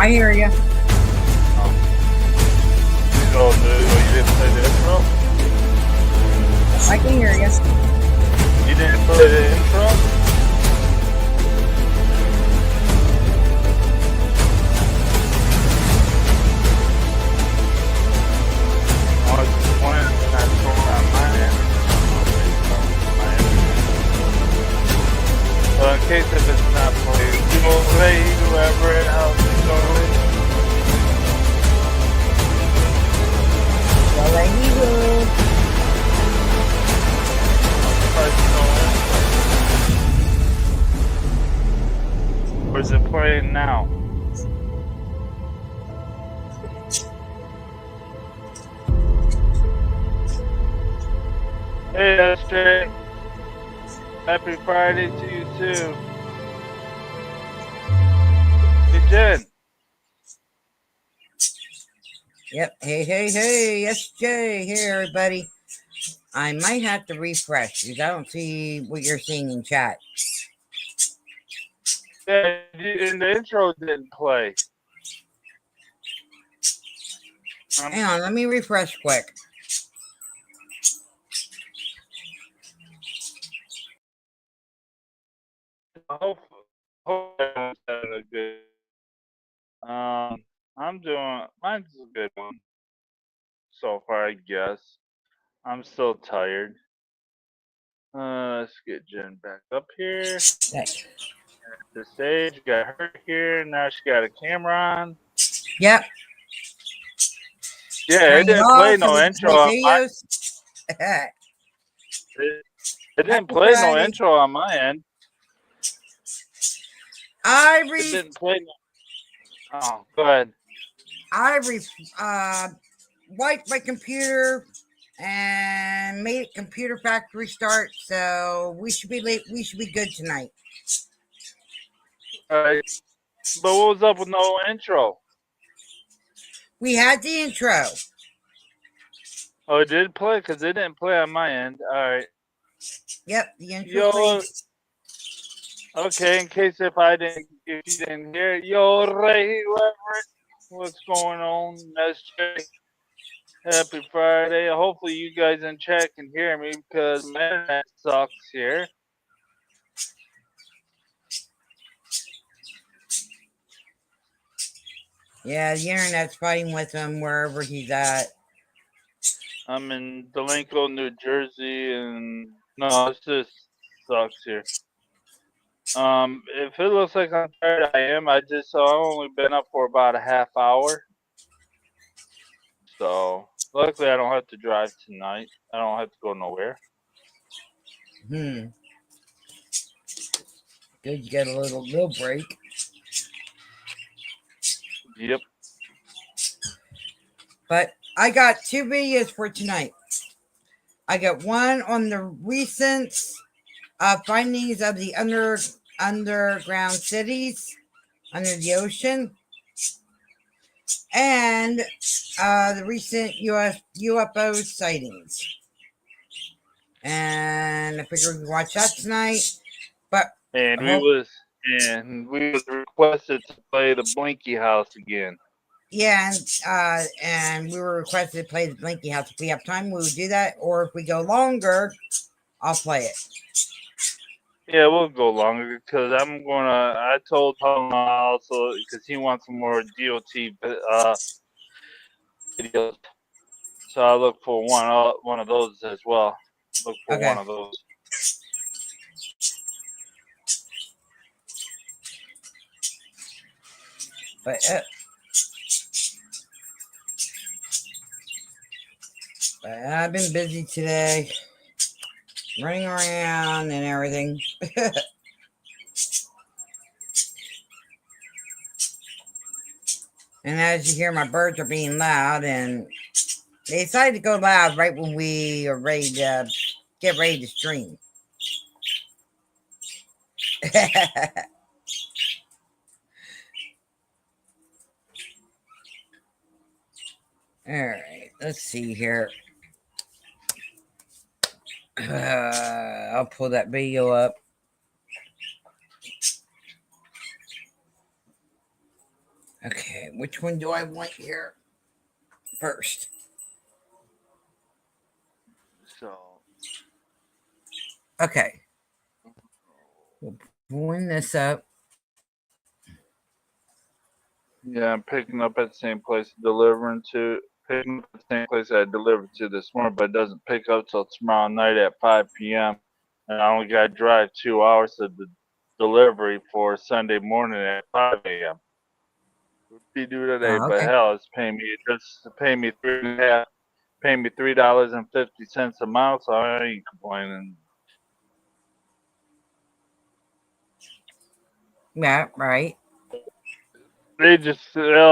I hear you. Oh, you didn't play the intro? I can hear you. You didn't play the intro? Oh, it's one that's on my end. Well, in case if it's not played, you will play whoever it how's it going. Well, I hear you. Or is it playing now? Hey, SJ. Happy Friday to you too. Hey, Jen. Yep. Hey, SJ. Hey, everybody. I might have to refresh because I don't see what you're seeing in chat. Yeah, and the intro didn't play. Hang on, let me refresh quick. Hopefully I'm having a good. I'm doing. Mine's a good one so far, I guess. I'm still tired. Let's get Jen back up here. Thanks. The stage got her here. Now she got a camera on. Yep. Yeah, it didn't play no intro on my. It didn't play no intro on my end. It didn't play. Oh, go ahead. I wiped my computer and made it computer factory start, so we should be late. We should be good tonight. All right. But what was up with no intro? We had the intro. Oh, it did play? Because it didn't play on my end. All right. Yep, the intro. Yo, okay, in case if you didn't hear it, yo, Ray, what's going on? SJ, happy Friday. Hopefully you guys in chat can hear me because my internet sucks here. Yeah, the internet's fighting with him wherever he's at. I'm in Delinco, New Jersey, and no, it just sucks here. If it looks like I'm tired, I am. I've only been up for about a half hour. So, luckily I don't have to drive tonight. I don't have to go nowhere. Good, you get a little break. Yep. But I got 2 videos for tonight. I got one on the recent findings of the underground cities under the ocean, and the recent UFO sightings. And I figured we'd watch that tonight. But we was requested to play the Blinky House again. Yeah, and we were requested to play the Blinky House. If we have time, we would do that. Or if we go longer, I'll play it. Yeah, we'll go longer because I told Tom also because he wants some more DOT videos. So I'll look for one of those as well. Look for one of those. But I've been busy today, running around and everything. And as you hear, my birds are being loud, and they decided to go loud right when we are ready to get ready to stream. All right, let's see here. I'll pull that video up. Okay. which one do I want here first? So, Okay. We'll bring this up. yeah, I'm picking up at the same place, picking up at the same place I delivered to this morning, but it doesn't pick up till tomorrow night at 5 p.m. And I only got to drive 2 hours to the delivery for Sunday morning at 5 a.m. Would be due today, Oh, but okay. hell, it's paying me $3.50 a mile, so I ain't complaining. Yeah, right. They're starting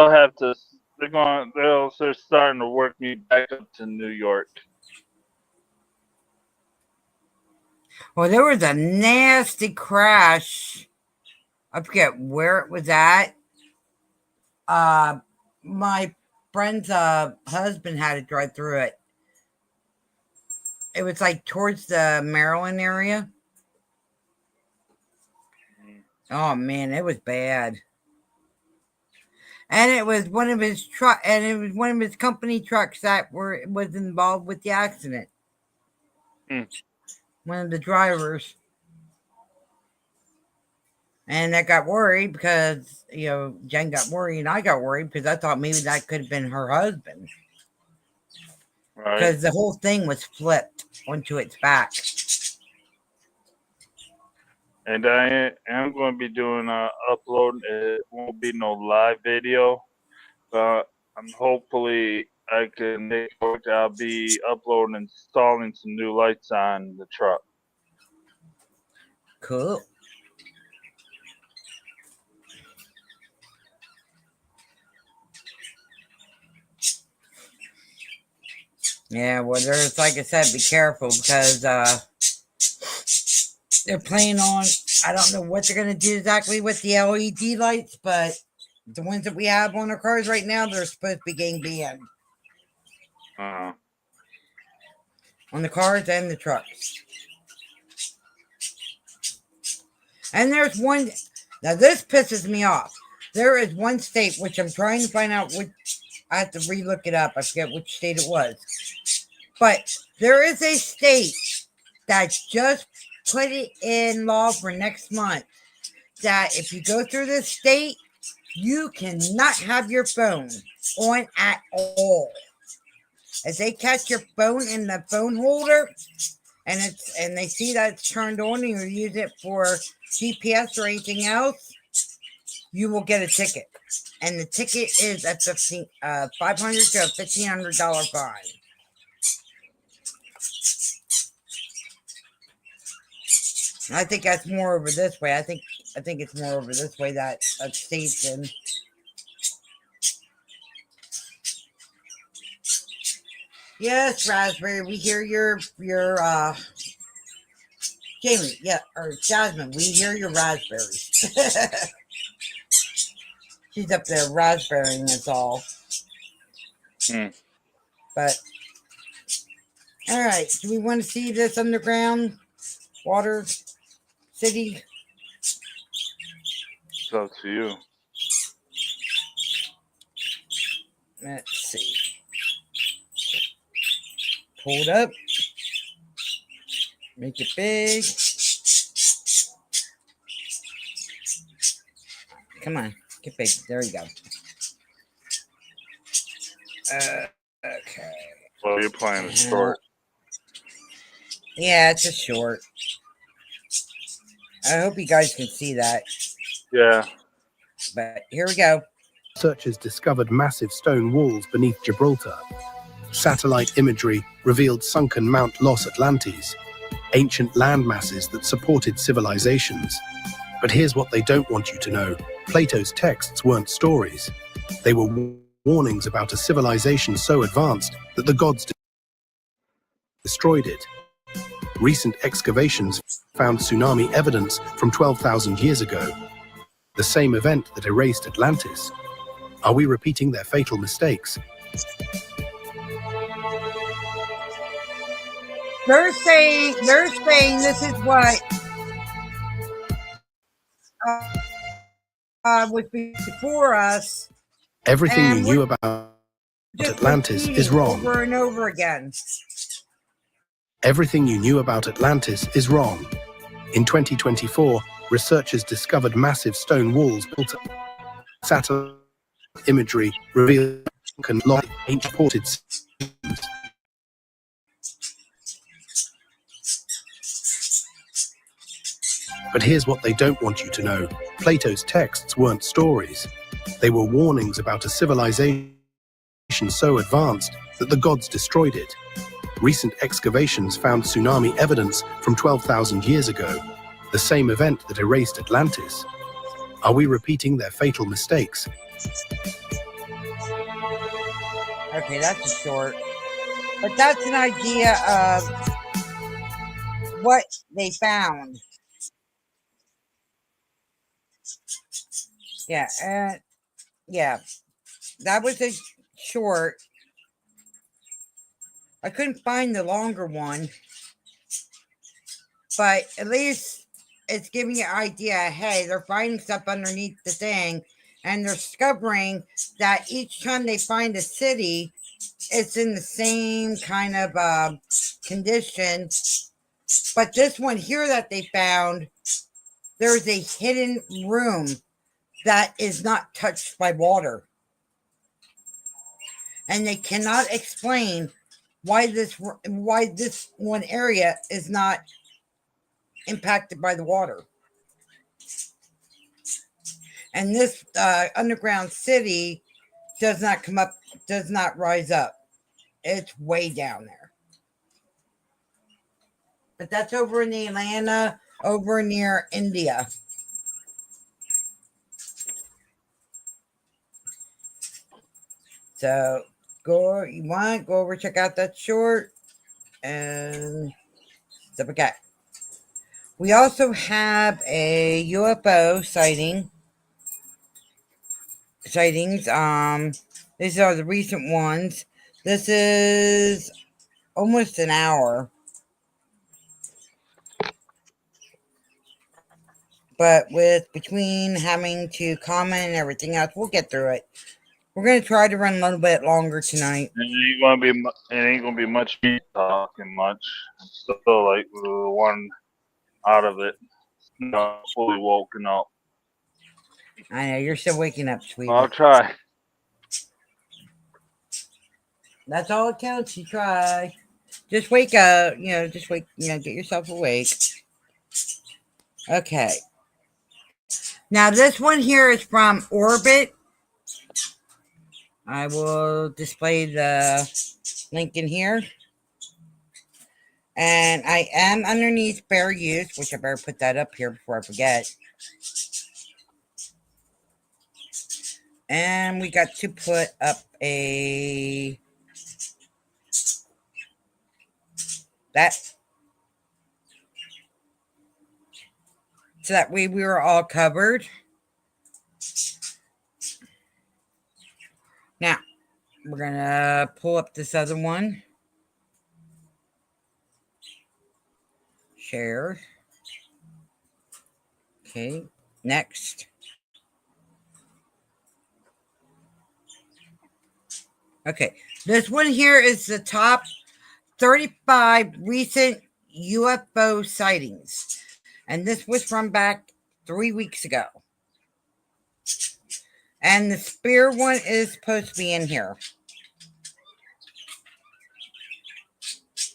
to work me back up to New York. Well, there was a nasty crash. I forget where it was at. My friend's husband had to drive through it. It was like towards the Maryland area. Oh man, it was bad. And it was one of his company trucks that was involved with the accident. One of the drivers. And I got worried because, Jen got worried and I got worried because I thought maybe that could have been her husband. Right. Because the whole thing was flipped onto its back. And I am going to be doing a upload. It won't be no live video, but hopefully I can make it work. I'll be uploading and installing some new lights on the truck. Cool. Yeah, well, there's, like I said, be careful because they're planning on, I don't know what they're going to do exactly with the LED lights, but the ones that we have on our cars right now, they're supposed to be getting banned. On the cars and the trucks. And there's one, now this pisses me off. There is one state, which I'm trying to find out which, I have to relook it up. I forget which state it was. But there is a state that just put it in law for next month that if you go through this state, you cannot have your phone on at all. If they catch your phone in the phone holder and they see that it's turned on and you use it for GPS or anything else, you will get a ticket. And the ticket is a $500 to a $1,500 fine. I think that's more over this way. I think it's more over this way that state's in. Yes, Raspberry, we hear your Jamie, yeah, or Jasmine, we hear your raspberries. She's up there raspberrying us all. But all right, do we want to see this underground water city? It's up to you. Let's see. Pull it up. Make it big. Come on, get big. There you go. Okay. Well, you're playing a short. Yeah, it's a short. I hope you guys can see that. Yeah. But here we go. Researchers discovered massive stone walls beneath Gibraltar. Satellite imagery revealed sunken Mount Los Atlantes, ancient land masses that supported civilizations. But here's what they don't want you to know. Plato's texts weren't stories. They were warnings about a civilization so advanced that the gods destroyed it. Recent excavations found tsunami evidence from 12,000 years ago, the same event that erased Atlantis. Are we repeating their fatal mistakes? They're saying this is what was before us, Everything you And knew about just Atlantis is repeating wrong. over and over again. Everything you knew about Atlantis is wrong. In 2024, researchers discovered massive stone walls built up. Satellite imagery revealed ancient ported systems. But here's what they don't want you to know. Plato's texts weren't stories. They were warnings about a civilization so advanced that the gods destroyed it. Recent excavations found tsunami evidence from 12,000 years ago, the same event that erased Atlantis. Are we repeating their fatal mistakes? Okay, that's a short. But that's an idea of what they found. Yeah, yeah, that was a short. I couldn't find the longer one, but at least it's giving you an idea. Hey, they're finding stuff underneath the thing, and they're discovering that each time they find a city, it's in the same kind of condition. But this one here that they found, there's a hidden room that is not touched by water. And they cannot explain why this one area is not impacted by the water. And this underground city does not come up, does not rise up. It's way down there. But that's over in the Atlanta, over near India. So go over, check out that short and stuff like that. We also have a UFO sightings. These are the recent ones. This is almost an hour. But with between having to comment and everything else, we'll get through it. We're gonna try to run a little bit longer tonight. It ain't gonna be much me talking much. Still like one out of it, not fully woken up. I know you're still waking up, sweetie. I'll try. That's all it counts. You try. Just wake up. Just wake. Get yourself awake. Okay. Now this one here is from Orbit. I will display the link in here. And I am underneath fair use, which I better put that up here before I forget. And we got to put up that. So that way we were all covered. Now, we're going to pull up this other one. Share. Okay, next. Okay, this one here is the top 35 recent UFO sightings. And this was from back 3 weeks ago. And the spear one is supposed to be in here.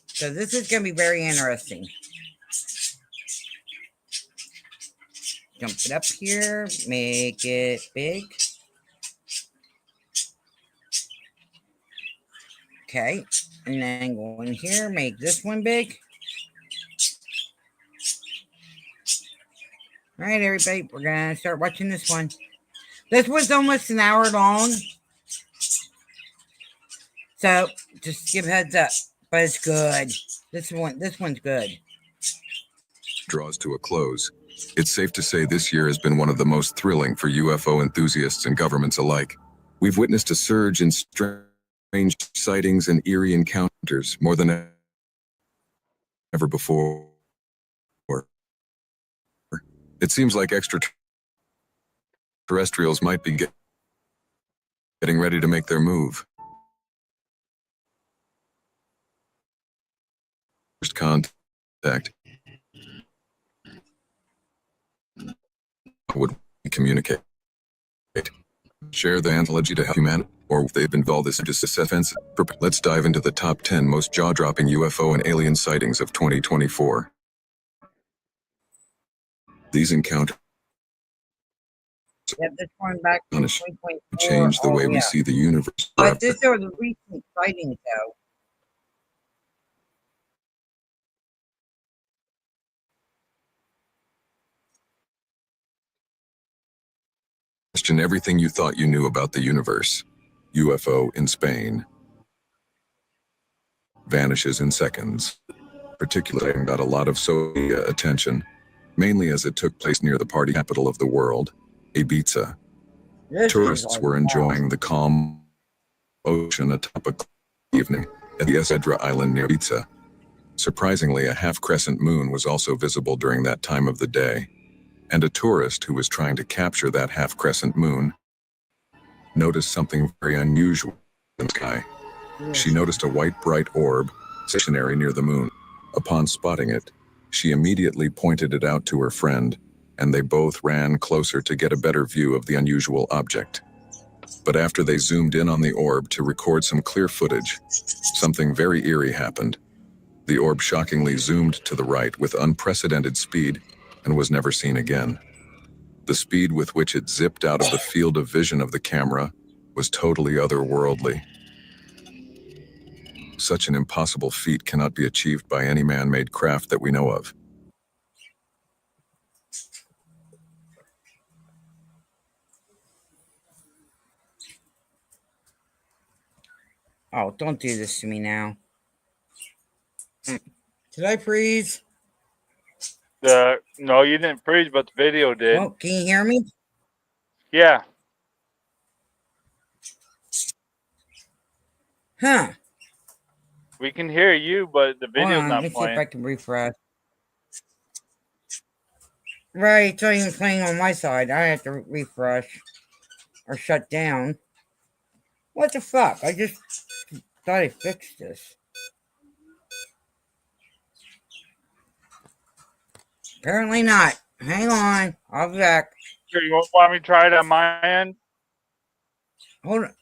So this is going to be very interesting. Jump it up here. Make it big. Okay. And then go in here. Make this one big. All right, everybody. We're going to start watching this one. This was almost an hour long. So just give heads up. But it's good. This one's good. Draws to a close. It's safe to say this year has been one of the most thrilling for UFO enthusiasts and governments alike. We've witnessed a surge in strange sightings and eerie encounters more than ever before. It seems like extraterrestrials might be getting ready to make their move. First contact. Would we communicate? Share the anthology to help humanity, or if they've involved this into offense. Let's dive into the top 10 most jaw-dropping UFO and alien sightings of 2024. These encounters Yeah, this one back to Punish- 2024. change the way we yeah. see the universe. But these are the recent sightings, though. Question everything you thought you knew about the universe. UFO in Spain. Vanishes in seconds. Particularly got a lot of social attention, mainly as it took place near the party capital of the world, Ibiza. This is Tourists like, were enjoying the calm ocean atop a evening at the Esedra Island near Ibiza. Surprisingly, a half-crescent moon was also visible during that time of the day, and a tourist who was trying to capture that half-crescent moon noticed something very unusual in the sky. wow. She noticed a white bright orb stationary near the moon. Upon spotting it, she immediately pointed it out to her friend, and they both ran closer to get a better view of the unusual object. But after they zoomed in on the orb to record some clear footage, something very eerie happened. The orb shockingly zoomed to the right with unprecedented speed and was never seen again. The speed with which it zipped out of the field of vision of the camera was totally otherworldly. Such an impossible feat cannot be achieved by any man-made craft that we know of. Oh, don't do this to me now. Did I freeze? No, you didn't freeze, but the video did. Oh, can you hear me? Yeah. Huh. We can hear you, but the Hold video's on, not let me see if I playing. can refresh. Right, it's not even playing on my side. I have to refresh or shut down. What the fuck? I just thought I fixed this. Apparently not. Hang on. I'll be back. Sure, you want me to try it on my end? Hold on.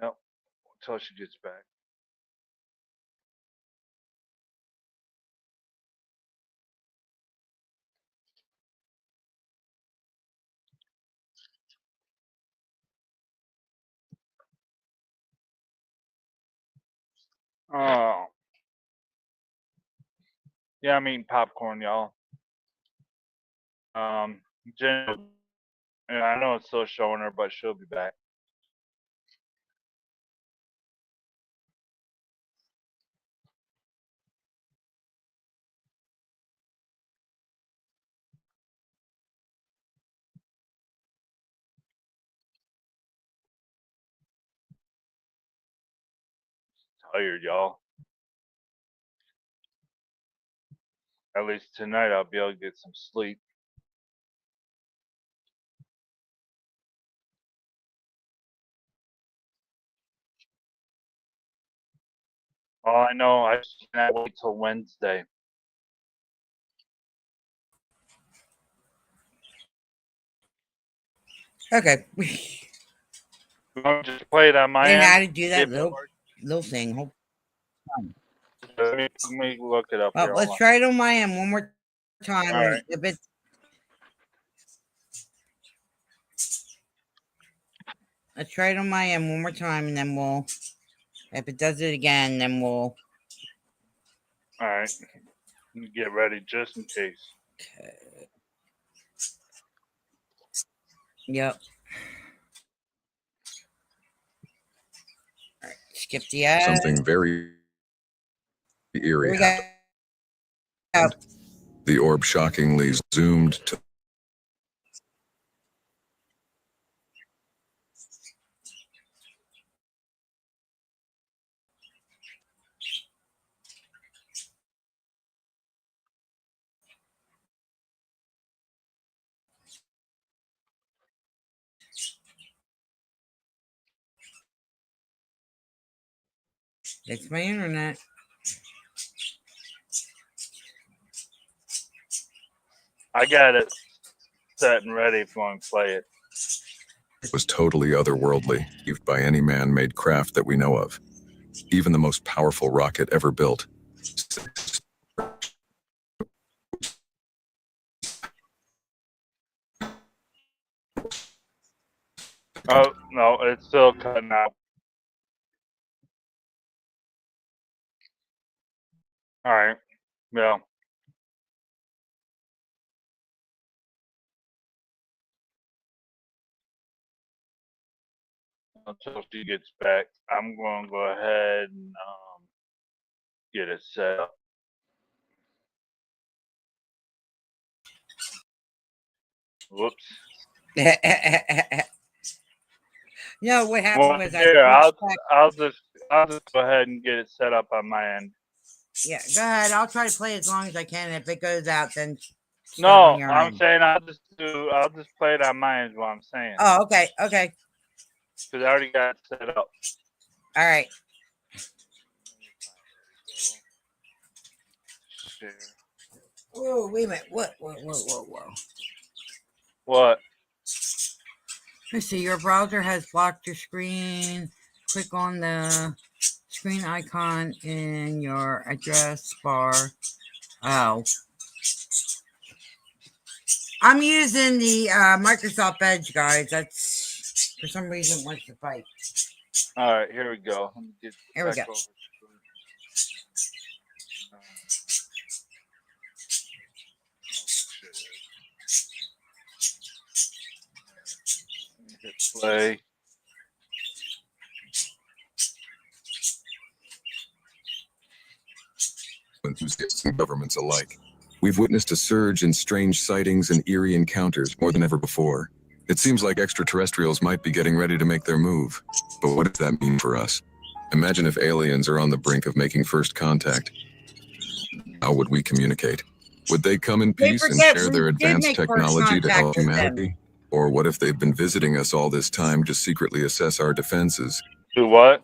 No, until she gets back. Oh. Yeah, I'm eating popcorn, y'all. Jen, yeah, I know it's still showing her, but she'll be back. Tired, y'all. At least tonight I'll be able to get some sleep. All I know, I just can't wait till Wednesday. Okay. You want me to just play it on my And how end? to do See that if it little works? thing. Hold on. Let me look it up Well, here. let's Hold try it on my end one more time. All right. If it's let's try it on my end one more time, and then we'll. If it does it again, then we'll. on. All right. Get ready just in case. Okay. Yep. All right. Skip the ad. Something very Here eerie we happened. go. The orb shockingly zoomed to It's my internet. I got it set and ready if you want to play it. Was totally otherworldly, achieved by any man-made craft that we know of. Even the most powerful rocket ever built. Oh, no, it's still cutting out. All right. Yeah. Until she gets back, I'm going to go ahead and get it set up. Whoops. No, what happened Well, was here, I switched back. I'll just go ahead and get it set up on my end. Yeah, go ahead. I'll try to play as long as I can. If it goes out, then start No, on your I'm end. saying I'll just play it on my end. Is what I'm saying. Oh, okay, okay, Because I already got it set up. all right. Share. Whoa, wait a minute. What? Whoa. What? Let's see. Your browser has blocked your screen. Click on the screen icon in your address bar. Oh. I'm using the Microsoft Edge, guys. That's for some reason wants to fight. All right, here we go. Let me get Here we back go. over. Hit play. Enthusiasts and governments alike. We've witnessed a surge in strange sightings and eerie encounters more than ever before. It seems like extraterrestrials might be getting ready to make their move. But what does that mean for us? Imagine if aliens are on the brink of making first contact. How would we communicate? Would they come in peace and share their advanced technology to help humanity? Or what if they've been visiting us all this time to secretly assess our defenses? Do what?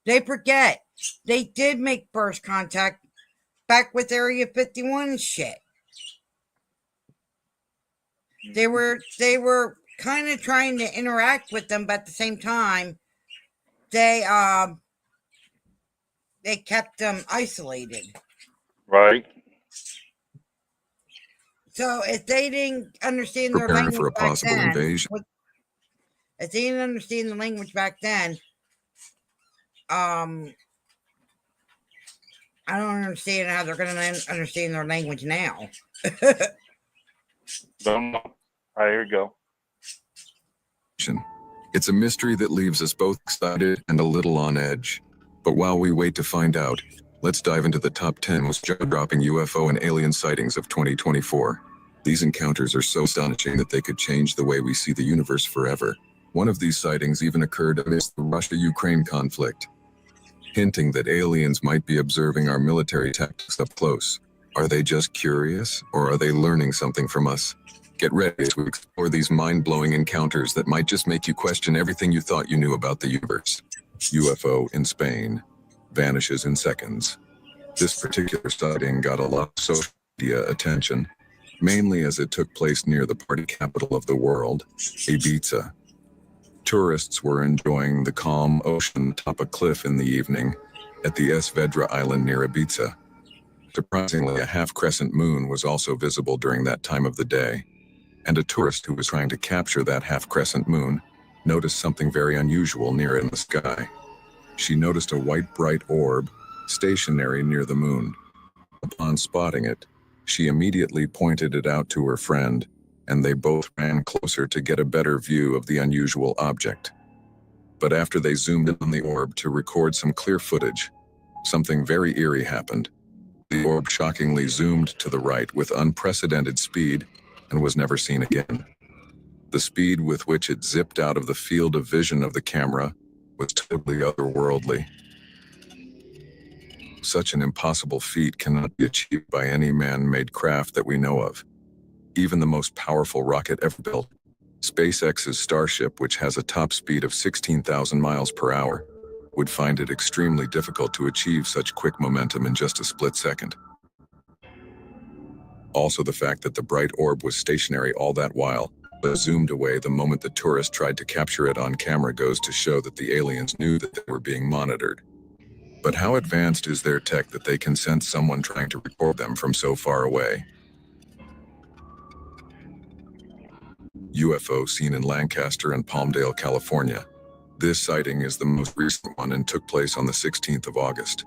They forget. They did make first contact back with Area 51 and shit. They were kind of trying to interact with them, but at the same time, they kept them isolated. Right. So if they didn't understand their Preparing language for a back possible then, invasion. if they didn't understand the language back then, I don't understand how they're going to understand their language now. Don't know. All right, here we go. It's a mystery that leaves us both excited and a little on edge. But while we wait to find out, let's dive into the top 10 most jaw-dropping UFO and alien sightings of 2024. These encounters are so astonishing that they could change the way we see the universe forever. One of these sightings even occurred amidst the Russia-Ukraine conflict, hinting that aliens might be observing our military tactics up close. Are they just curious, or are they learning something from us? Get ready to explore these mind-blowing encounters that might just make you question everything you thought you knew about the universe. UFO in Spain vanishes in seconds. This particular sighting got a lot of social media attention, mainly as it took place near the party capital of the world, Ibiza. Tourists were enjoying the calm ocean atop a cliff in the evening at the Es Vedra island near Ibiza. Surprisingly, a half-crescent moon was also visible during that time of the day, and a tourist who was trying to capture that half-crescent moon noticed something very unusual near it in the sky. She noticed a white bright orb stationary near the moon. Upon spotting it, she immediately pointed it out to her friend, and they both ran closer to get a better view of the unusual object. But after they zoomed in on the orb to record some clear footage, something very eerie happened. The orb shockingly zoomed to the right with unprecedented speed and was never seen again. The speed with which it zipped out of the field of vision of the camera was totally otherworldly. Such an impossible feat cannot be achieved by any man-made craft that we know of. Even the most powerful rocket ever built, SpaceX's Starship, which has a top speed of 16,000 miles per hour, would find it extremely difficult to achieve such quick momentum in just a split second. Also, the fact that the bright orb was stationary all that while, but zoomed away the moment the tourist tried to capture it on camera goes to show that the aliens knew that they were being monitored. But how advanced is their tech that they can sense someone trying to record them from so far away? UFO seen in Lancaster and Palmdale, California. This sighting is the most recent one and took place on the 16th of August.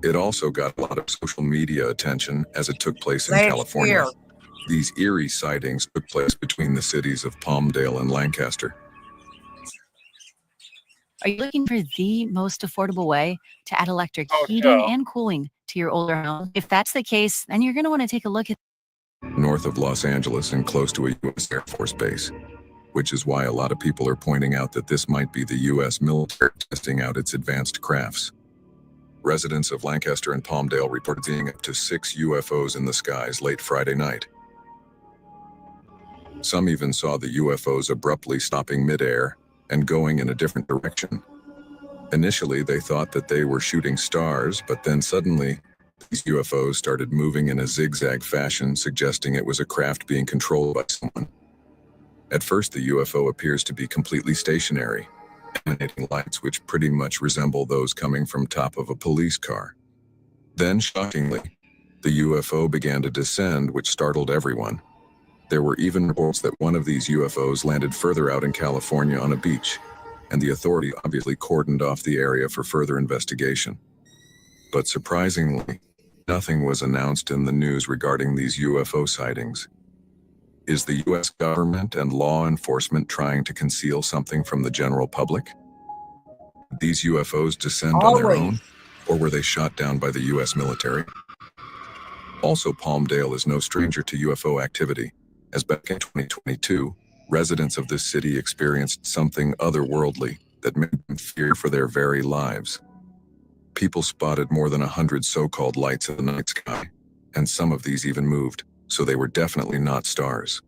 It also got a lot of social media attention as it took place in Last California. year. These eerie sightings took place between the cities of Palmdale and Lancaster. Are you looking for the most affordable way to add electric Oh, heating yeah. and cooling to your older home? If that's the case, then you're going to want to take a look at North of Los Angeles and close to a U.S. Air Force base, which is why a lot of people are pointing out that this might be the U.S. military testing out its advanced crafts. Residents of Lancaster and Palmdale reported seeing up to 6 UFOs in the skies late Friday night. Some even saw the UFOs abruptly stopping midair and going in a different direction. Initially, they thought that they were shooting stars, but then suddenly, these UFOs started moving in a zigzag fashion, suggesting it was a craft being controlled by someone. At first, the UFO appears to be completely stationary, emanating lights which pretty much resemble those coming from top of a police car. Then, shockingly, the UFO began to descend, which startled everyone. There were even reports that one of these UFOs landed further out in California on a beach, and the authority obviously cordoned off the area for further investigation. But surprisingly, nothing was announced in the news regarding these UFO sightings. Is the U.S. government and law enforcement trying to conceal something from the general public? Did these UFOs descend on their Always. own, or were they shot down by the U.S. military? Also, Palmdale is no stranger to UFO activity, as back in 2022, residents of this city experienced something otherworldly that made them fear for their very lives. People spotted more than 100 so-called lights in the night sky, and some of these even moved, so they were definitely not stars.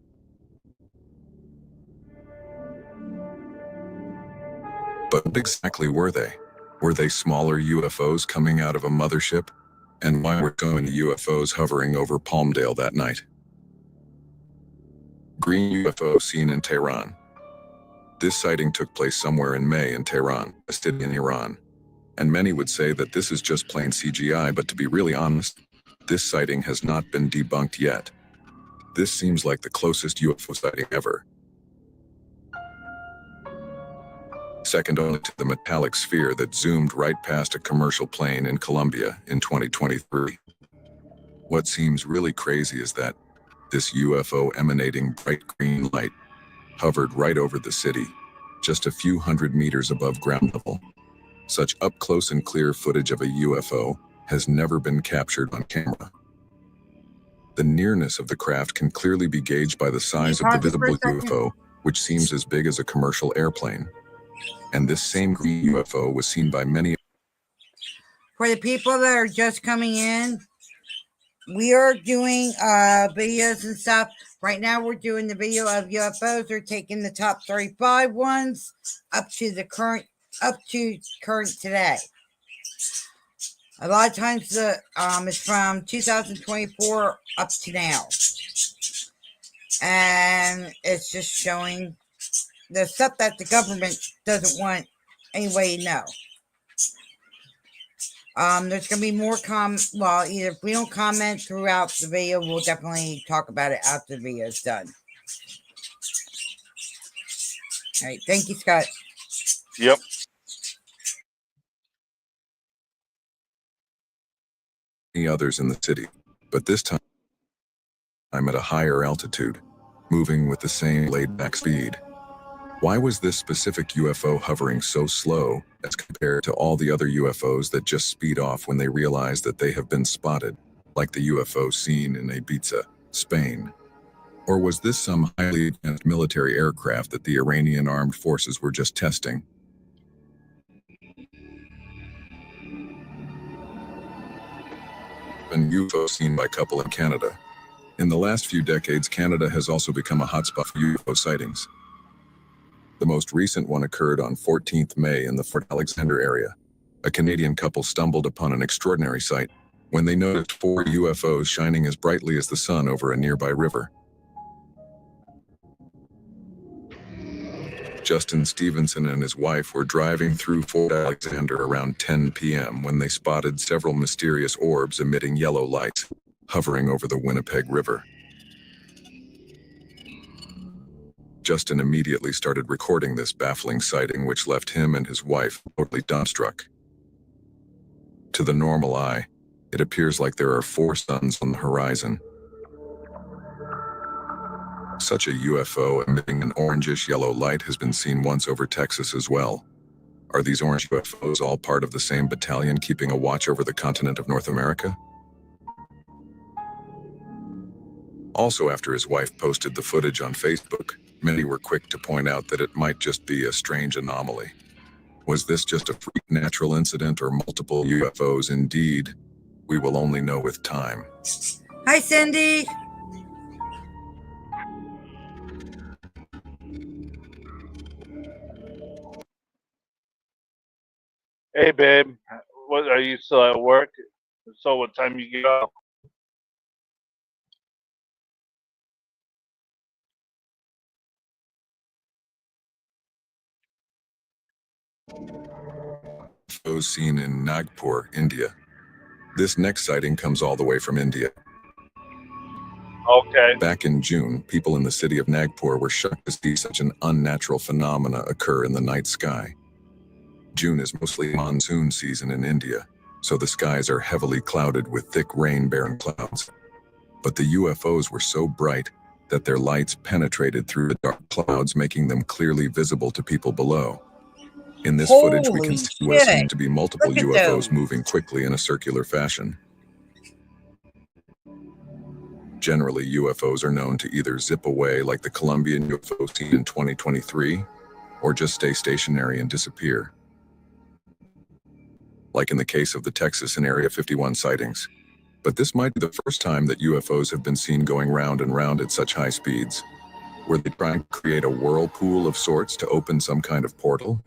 But what exactly were they? Were they smaller UFOs coming out of a mothership? And why were so many UFOs hovering over Palmdale that night? Green UFO seen in Tehran. This sighting took place somewhere in May in Tehran, a city in Iran. And many would say that this is just plain CGI, but to be really honest, this sighting has not been debunked yet. This seems like the closest UFO sighting ever. Second only to the metallic sphere that zoomed right past a commercial plane in Colombia in 2023. What seems really crazy is that this UFO emanating bright green light hovered right over the city, just a few hundred meters above ground level. Such up-close and clear footage of a UFO has never been captured on camera. The nearness of the craft can clearly be gauged by the size of the visible UFO, which seems as big as a commercial airplane. And this same green UFO was seen by many. For the people that are just coming in, we are doing videos and stuff. Right now, we're doing the video of UFOs. We're taking the top 35 ones up to current today. A lot of times the it's from 2024 up to now, and it's just showing the stuff that the government doesn't want anybody to know. There's going to be more either if we don't comment throughout the video, we'll definitely talk about it after the video is done. All right. Thank you, Scott. Yep. Others in the city, but this time I'm at a higher altitude, moving with the same laid-back speed. Why was this specific UFO hovering so slow as compared to all the other UFOs that just speed off when they realize that they have been spotted, like the UFO seen in Ibiza, Spain? Or was this some highly advanced military aircraft that the Iranian armed forces were just testing? And UFO seen by couple in Canada. In the last few decades, Canada has also become a hotspot for UFO sightings. The most recent one occurred on 14th May in the Fort Alexander area. A Canadian couple stumbled upon an extraordinary sight when they noticed 4 UFOs shining as brightly as the sun over a nearby river. Justin Stevenson and his wife were driving through Fort Alexander around 10 p.m. when they spotted several mysterious orbs emitting yellow lights, hovering over the Winnipeg River. Justin immediately started recording this baffling sighting, which left him and his wife totally dumbstruck. To the normal eye, it appears like there are 4 suns on the horizon. Such a UFO emitting an orangish-yellow light has been seen once over Texas as well. Are these orange UFOs all part of the same battalion keeping a watch over the continent of North America? Also, after his wife posted the footage on Facebook, many were quick to point out that it might just be a strange anomaly. Was this just a freak natural incident or multiple UFOs indeed? We will only know with time. Hi, Cindy. Hey, babe. What are you still at work? So what time you get off? UFOs seen in Nagpur, India. This next sighting comes all the way from India. Okay. Back in June, people in the city of Nagpur were shocked to see such an unnatural phenomena occur in the night sky. June is mostly monsoon season in India, so the skies are heavily clouded with thick rain-bearing clouds. But the UFOs were so bright that their lights penetrated through the dark clouds, making them clearly visible to people below. In this footage, we can Holy see what shit. seem to be multiple Look at UFOs those. moving quickly in a circular fashion. Generally, UFOs are known to either zip away like the Colombian UFO seen in 2023, or just stay stationary and disappear. Like in the case of the Texas and Area 51 sightings. But this might be the first time that UFOs have been seen going round and round at such high speeds. Were they trying to create a whirlpool of sorts to open some kind of portal?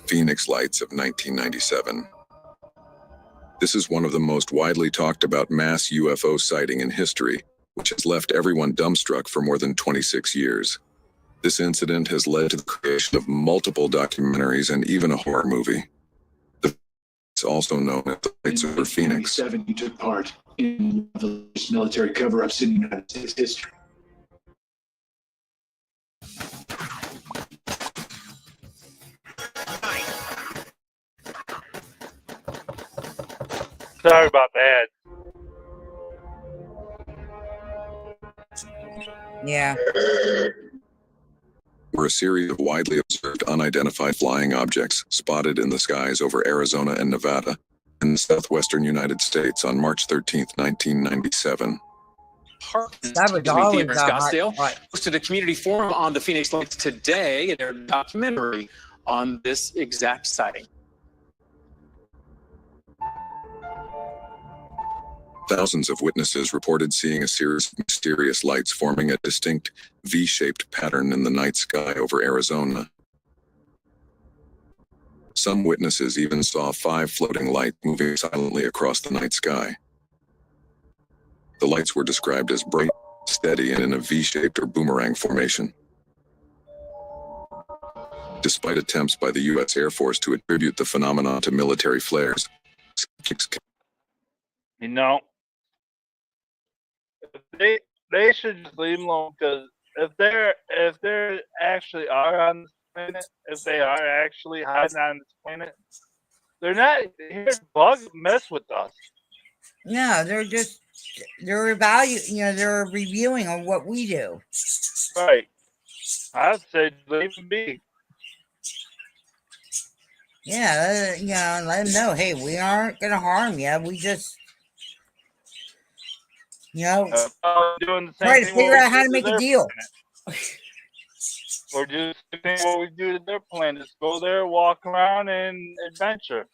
Phoenix Lights of 1997. This is one of the most widely talked about mass UFO sighting in history, which has left everyone dumbstruck for more than 26 years. This incident has led to the creation of multiple documentaries and even a horror movie. It's also known as the Lights over Phoenix. In 1997, he took part in one of the largest military cover-ups in United States history. Sorry about that. Yeah. Were a series of widely observed unidentified flying objects spotted in the skies over Arizona and Nevada in the southwestern United States on March 13, 1997. That was always Theater in a hot Scottsdale spot. hosted a community forum on the Phoenix Lights today in their documentary on this exact sighting. Thousands of witnesses reported seeing a series of mysterious lights forming a distinct V-shaped pattern in the night sky over Arizona. Some witnesses even saw 5 floating lights moving silently across the night sky. The lights were described as bright, steady, and in a V-shaped or boomerang formation. Despite attempts by the U.S. Air Force to attribute the phenomenon to military flares, skeptics You know, they should just leave them alone, because if they're actually are on this planet, if they are actually hiding on this planet, they're not here to mess with us. No, they're they're reviewing on what we do. Right. I'd say leave them be. Yeah, let them know, hey, we aren't going to harm you. We just, Doing the same try to thing figure what we out how do to make a their deal. planet. Or do the same thing what we do to their planet. Just go there, walk around, and adventure.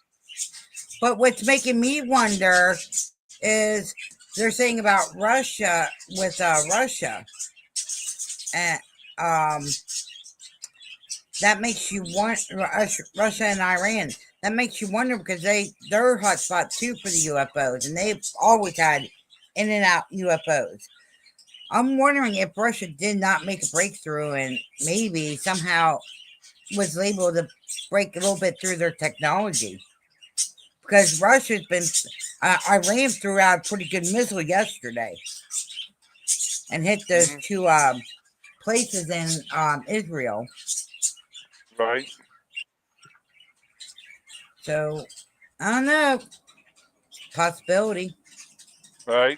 But what's making me wonder is they're saying about Russia with Russia, and that makes you want Russia and Iran. That makes you wonder because they're hotspot too for the UFOs, and they've always had in and out UFOs. I'm wondering if Russia did not make a breakthrough and maybe somehow was able to break a little bit through their technology. Because Russia's been, Iran threw out a pretty good missile yesterday and hit those two places in Israel. Right. So, I don't know. Possibility. Right.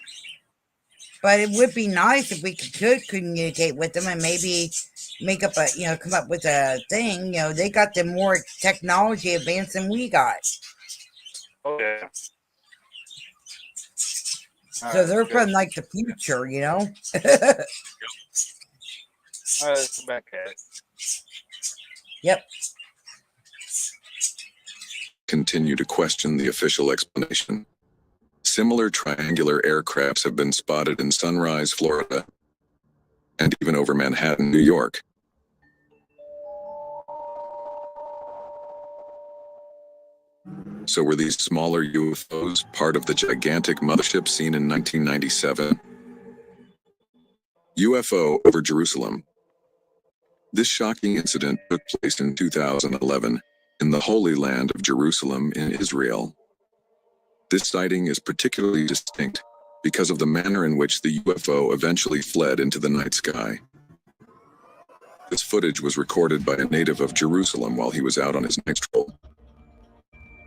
But it would be nice if we could communicate with them and maybe make up come up with a thing. They got the more technology advanced than we got. Oh, yeah. So they're from like the future, All right, let's go back at it. Yep. Continue to question the official explanation. Similar triangular aircrafts have been spotted in Sunrise, Florida, and even over Manhattan, New York. So were these smaller UFOs part of the gigantic mothership seen in 1997? UFO over Jerusalem. This shocking incident took place in 2011 in the Holy Land of Jerusalem in Israel. This sighting is particularly distinct because of the manner in which the UFO eventually fled into the night sky. This footage was recorded by a native of Jerusalem while he was out on his night stroll.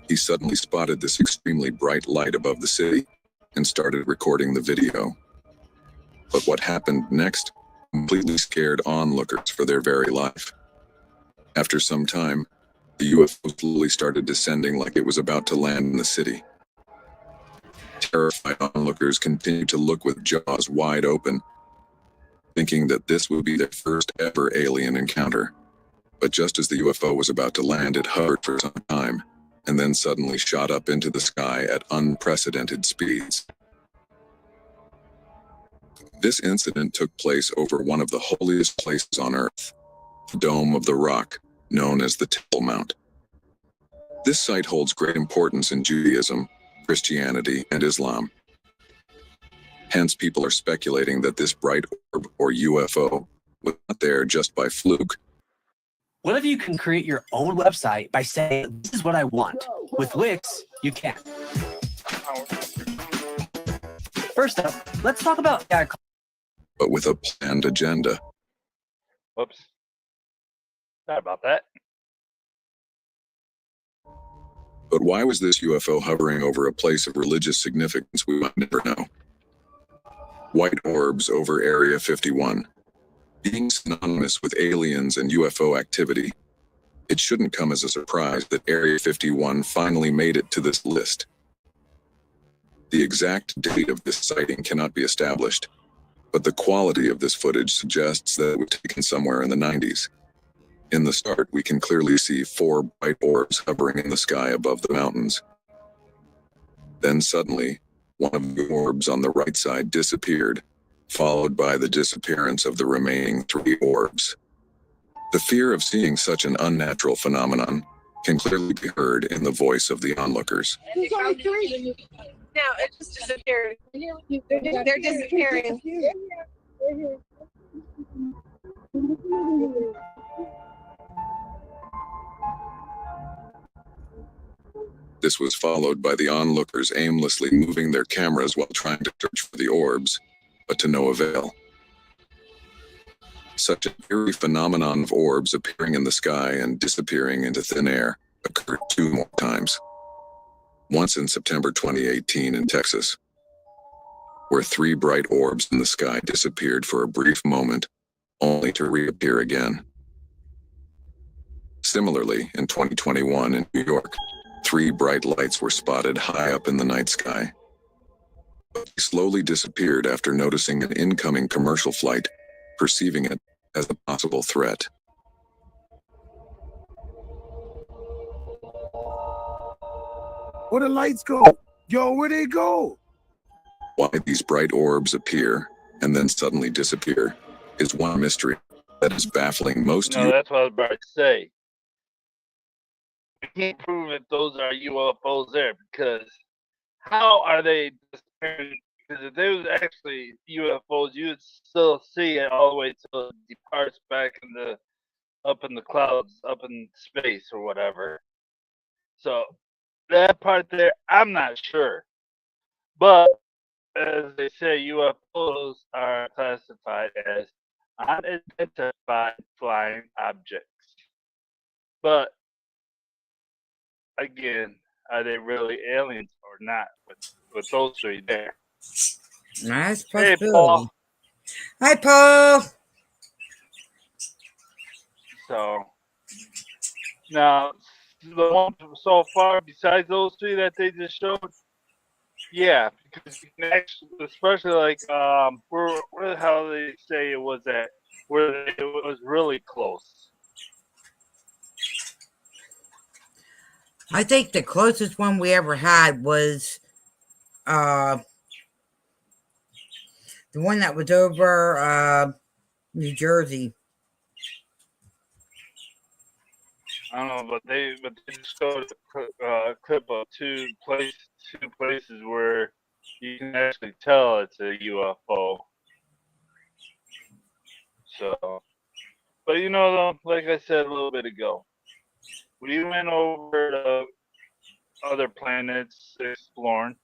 He suddenly spotted this extremely bright light above the city and started recording the video. But what happened next completely scared onlookers for their very life. After some time, the UFO slowly started descending like it was about to land in the city. Terrified onlookers continued to look with jaws wide open, thinking that this would be their first ever alien encounter. But just as the UFO was about to land, it hovered for some time, and then suddenly shot up into the sky at unprecedented speeds. This incident took place over one of the holiest places on Earth, the Dome of the Rock, known as the Temple Mount. This site holds great importance in Judaism, Christianity, and Islam. Hence, people are speculating that this bright orb, or UFO, was not there just by fluke. What if you can create your own website by saying, this is what I want? With Wix, you can. First up, let's talk about AI. But with a planned agenda. Whoops. Sorry about that. But why was this UFO hovering over a place of religious significance we might never know? White orbs over Area 51. Being synonymous with aliens and UFO activity, it shouldn't come as a surprise that Area 51 finally made it to this list. The exact date of this sighting cannot be established, but the quality of this footage suggests that it was taken somewhere in the 90s. In the start, we can clearly see 4 bright orbs hovering in the sky above the mountains. Then suddenly, one of the orbs on the right side disappeared, followed by the disappearance of the remaining 3 orbs. The fear of seeing such an unnatural phenomenon can clearly be heard in the voice of the onlookers. There's only 3. Now it just disappeared. They're disappearing. This was followed by the onlookers aimlessly moving their cameras while trying to search for the orbs, but to no avail. Such an eerie phenomenon of orbs appearing in the sky and disappearing into thin air occurred 2 more times. Once in September 2018 in Texas, where 3 bright orbs in the sky disappeared for a brief moment, only to reappear again. Similarly, in 2021 in New York, 3 bright lights were spotted high up in the night sky. But they slowly disappeared after noticing an incoming commercial flight, perceiving it as a possible threat. Where the lights go? Yo, where they go? Why these bright orbs appear and then suddenly disappear is one mystery that is baffling most No, that's what I was about to say. We can't prove that those are UFOs there, because how are they disappearing? Because if there was actually UFOs, you would still see it all the way till it departs back up in the clouds, up in space or whatever. So that part there, I'm not sure. But as they say, UFOs are classified as unidentified flying objects. But again, are they really aliens or not? With those three there. Nice Hey, possibility. Paul. Hi, Paul. So now the one so far, besides those three that they just showed, yeah, because you can actually, especially like where the hell they say it was at, where it was really close. I think the closest one we ever had was the one that was over New Jersey. I don't know, but they just showed a clip of two places where you can actually tell it's a UFO. So, but you know, though, like I said a little bit ago, we went over to other planets exploring,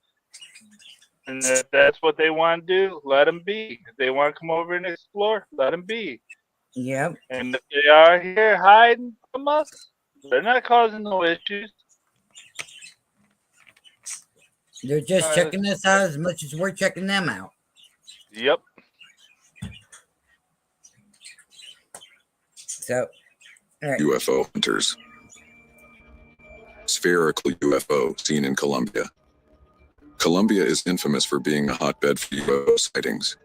and if that's what they want to do, let them be. If they want to come over and explore, let them be. Yep. And if they are here hiding from us, they're not causing no issues. They're just checking us out as much as we're checking them out. Yep. So, all right. UFO hunters. Spherical UFO seen in Colombia. Colombia is infamous for being a hotbed for UFO sightings.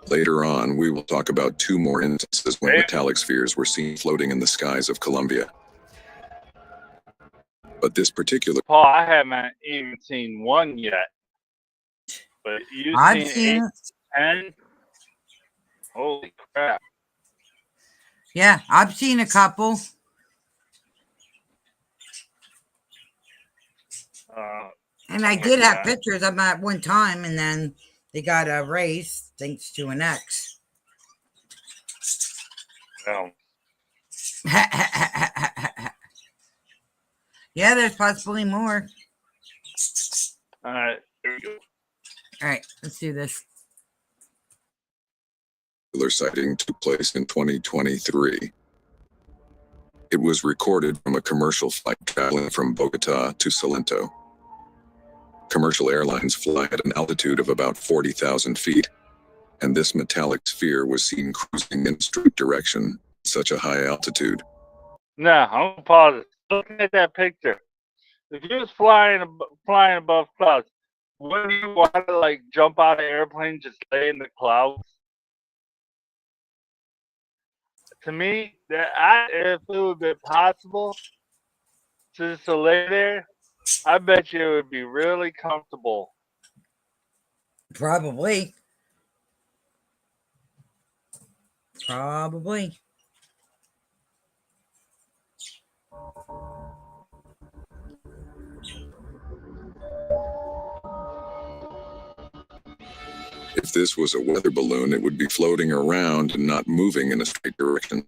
Later on, we will talk about two more instances when metallic spheres were seen floating in the skies of Colombia. But this particular... Paul, I haven't even seen one yet. But you've seen 8, 10? Holy crap. Yeah, I've seen a couple. And I did have pictures of them at one time, and then they got erased thanks to an ex. Oh. Yeah, there's possibly more. All right, here we go. All right, let's do this. Sighting took place in 2023. It was recorded from a commercial flight traveling from Bogota to Salento. Commercial airlines fly at an altitude of about 40,000 feet, and this metallic sphere was seen cruising in a straight direction at such a high altitude. Now, I'm gonna pause it. Looking at that picture, if you was flying above clouds, wouldn't you want to like jump out of an airplane, just lay in the clouds? To me, if it would be possible just to lay there, I bet you it would be really comfortable. Probably. Probably. If this was a weather balloon, it would be floating around and not moving in a straight direction.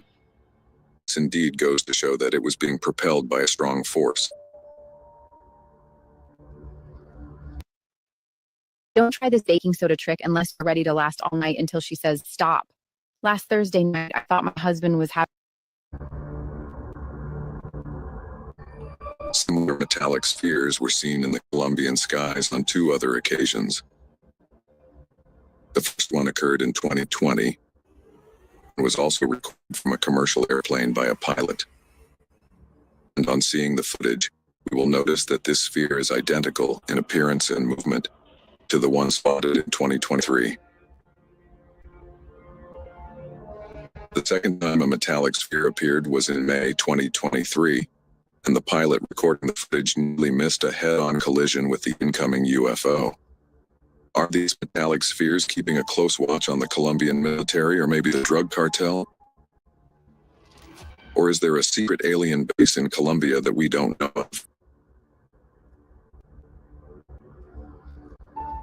This indeed goes to show that it was being propelled by a strong force. Don't try this baking soda trick unless you're ready to last all night until she says stop. Last Thursday night, I thought my husband was having... Similar metallic spheres were seen in the Colombian skies on 2 other occasions. The first one occurred in 2020 and was also recorded from a commercial airplane by a pilot. And on seeing the footage, we will notice that this sphere is identical in appearance and movement to the one spotted in 2023. The second time a metallic sphere appeared was in May 2023, and the pilot recording the footage nearly missed a head-on collision with the incoming UFO. Are these metallic spheres keeping a close watch on the Colombian military or maybe the drug cartel? Or is there a secret alien base in Colombia that we don't know of?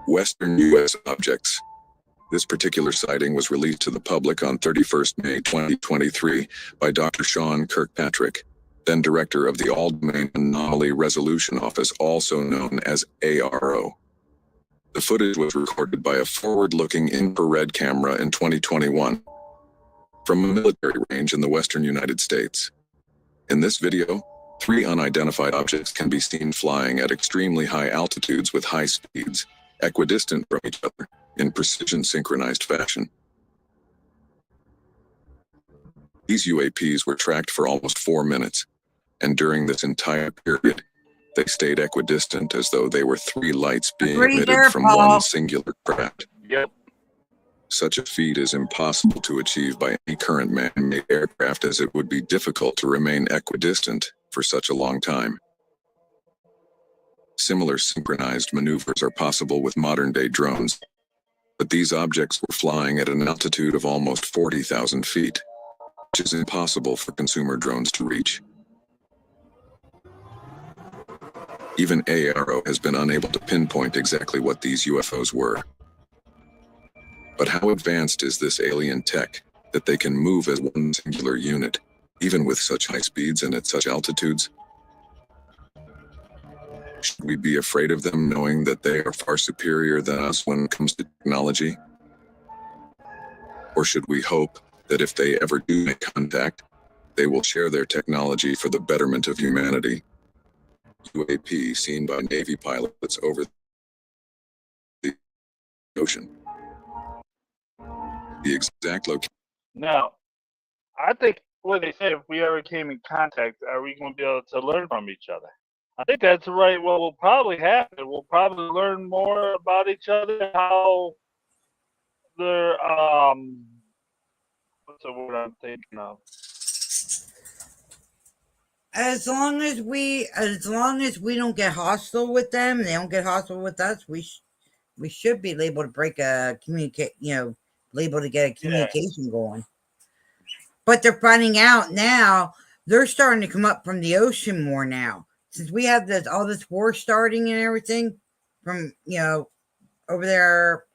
Western U.S. objects. This particular sighting was released to the public on 31st May 2023 by Dr. Sean Kirkpatrick, then director of the All-Domain Anomaly Resolution Office, also known as ARO. The footage was recorded by a forward-looking infrared camera in 2021 from a military range in the western United States. In this video, 3 unidentified objects can be seen flying at extremely high altitudes with high speeds, equidistant from each other, in precision synchronized fashion. These UAPs were tracked for almost 4 minutes, and during this entire period, they stayed equidistant as though they were 3 lights being emitted from one singular craft. Yep. Such a feat is impossible to achieve by any current man-made aircraft, as it would be difficult to remain equidistant for such a long time. Similar synchronized maneuvers are possible with modern-day drones, but these objects were flying at an altitude of almost 40,000 feet, which is impossible for consumer drones to reach. Even ARO has been unable to pinpoint exactly what these UFOs were. But how advanced is this alien tech that they can move as one singular unit, even with such high speeds and at such altitudes? Should we be afraid of them, knowing that they are far superior than us when it comes to technology? Or should we hope that if they ever do make contact, they will share their technology for the betterment of humanity? UAP seen by Navy pilots over the ocean. The exact location. Now, I think what they say, if we ever came in contact, are we going to be able to learn from each other? I think that's right. What will probably happen, we'll probably learn more about each other, how they're, what's the word I'm thinking of? As long as we don't get hostile with them, they don't get hostile with us, we should be able to break a able to get a communication going. But they're finding out now, they're starting to come up from the ocean more now. Since we have all this war starting and everything from, over there,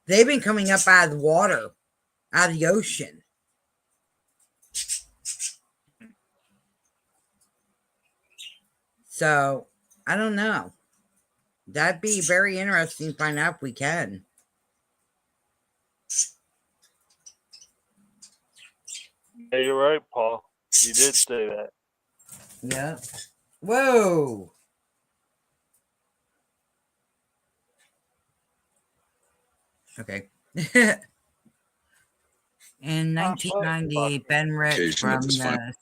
they've been coming up out of the water, out of the ocean. So, I don't know. That'd be very interesting to find out if we can. Yeah, you're right, Paul. You did say that. Yeah. Whoa. Okay. In 1998, Ben Rich from the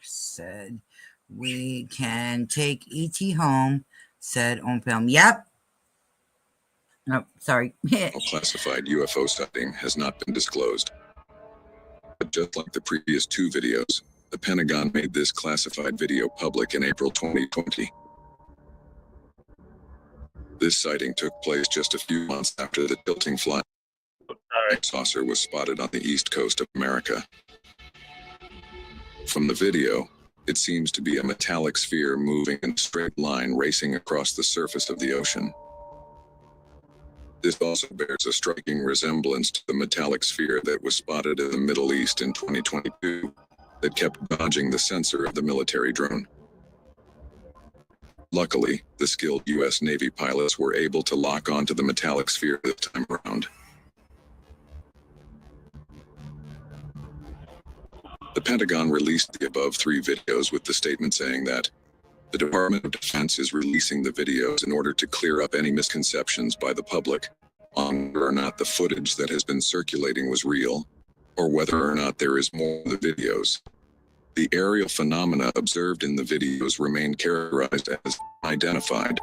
said, "We can take E.T. home," said on film. Yep. Oh, sorry. Classified UFO sighting has not been disclosed. But just like the previous 2 videos, the Pentagon made this classified video public in April 2020. This sighting took place just a few months after the tilting flying saucer was spotted on the east coast of America. From the video, it seems to be a metallic sphere moving in a straight line racing across the surface of the ocean. This also bears a striking resemblance to the metallic sphere that was spotted in the Middle East in 2022 that kept dodging the sensor of the military drone. Luckily, the skilled U.S. Navy pilots were able to lock onto the metallic sphere this time around. The Pentagon released the above 3 videos with the statement saying that the Department of Defense is releasing the videos in order to clear up any misconceptions by the public on whether or not the footage that has been circulating was real, or whether or not there is more in the videos. The aerial phenomena observed in the videos remain characterized as identified.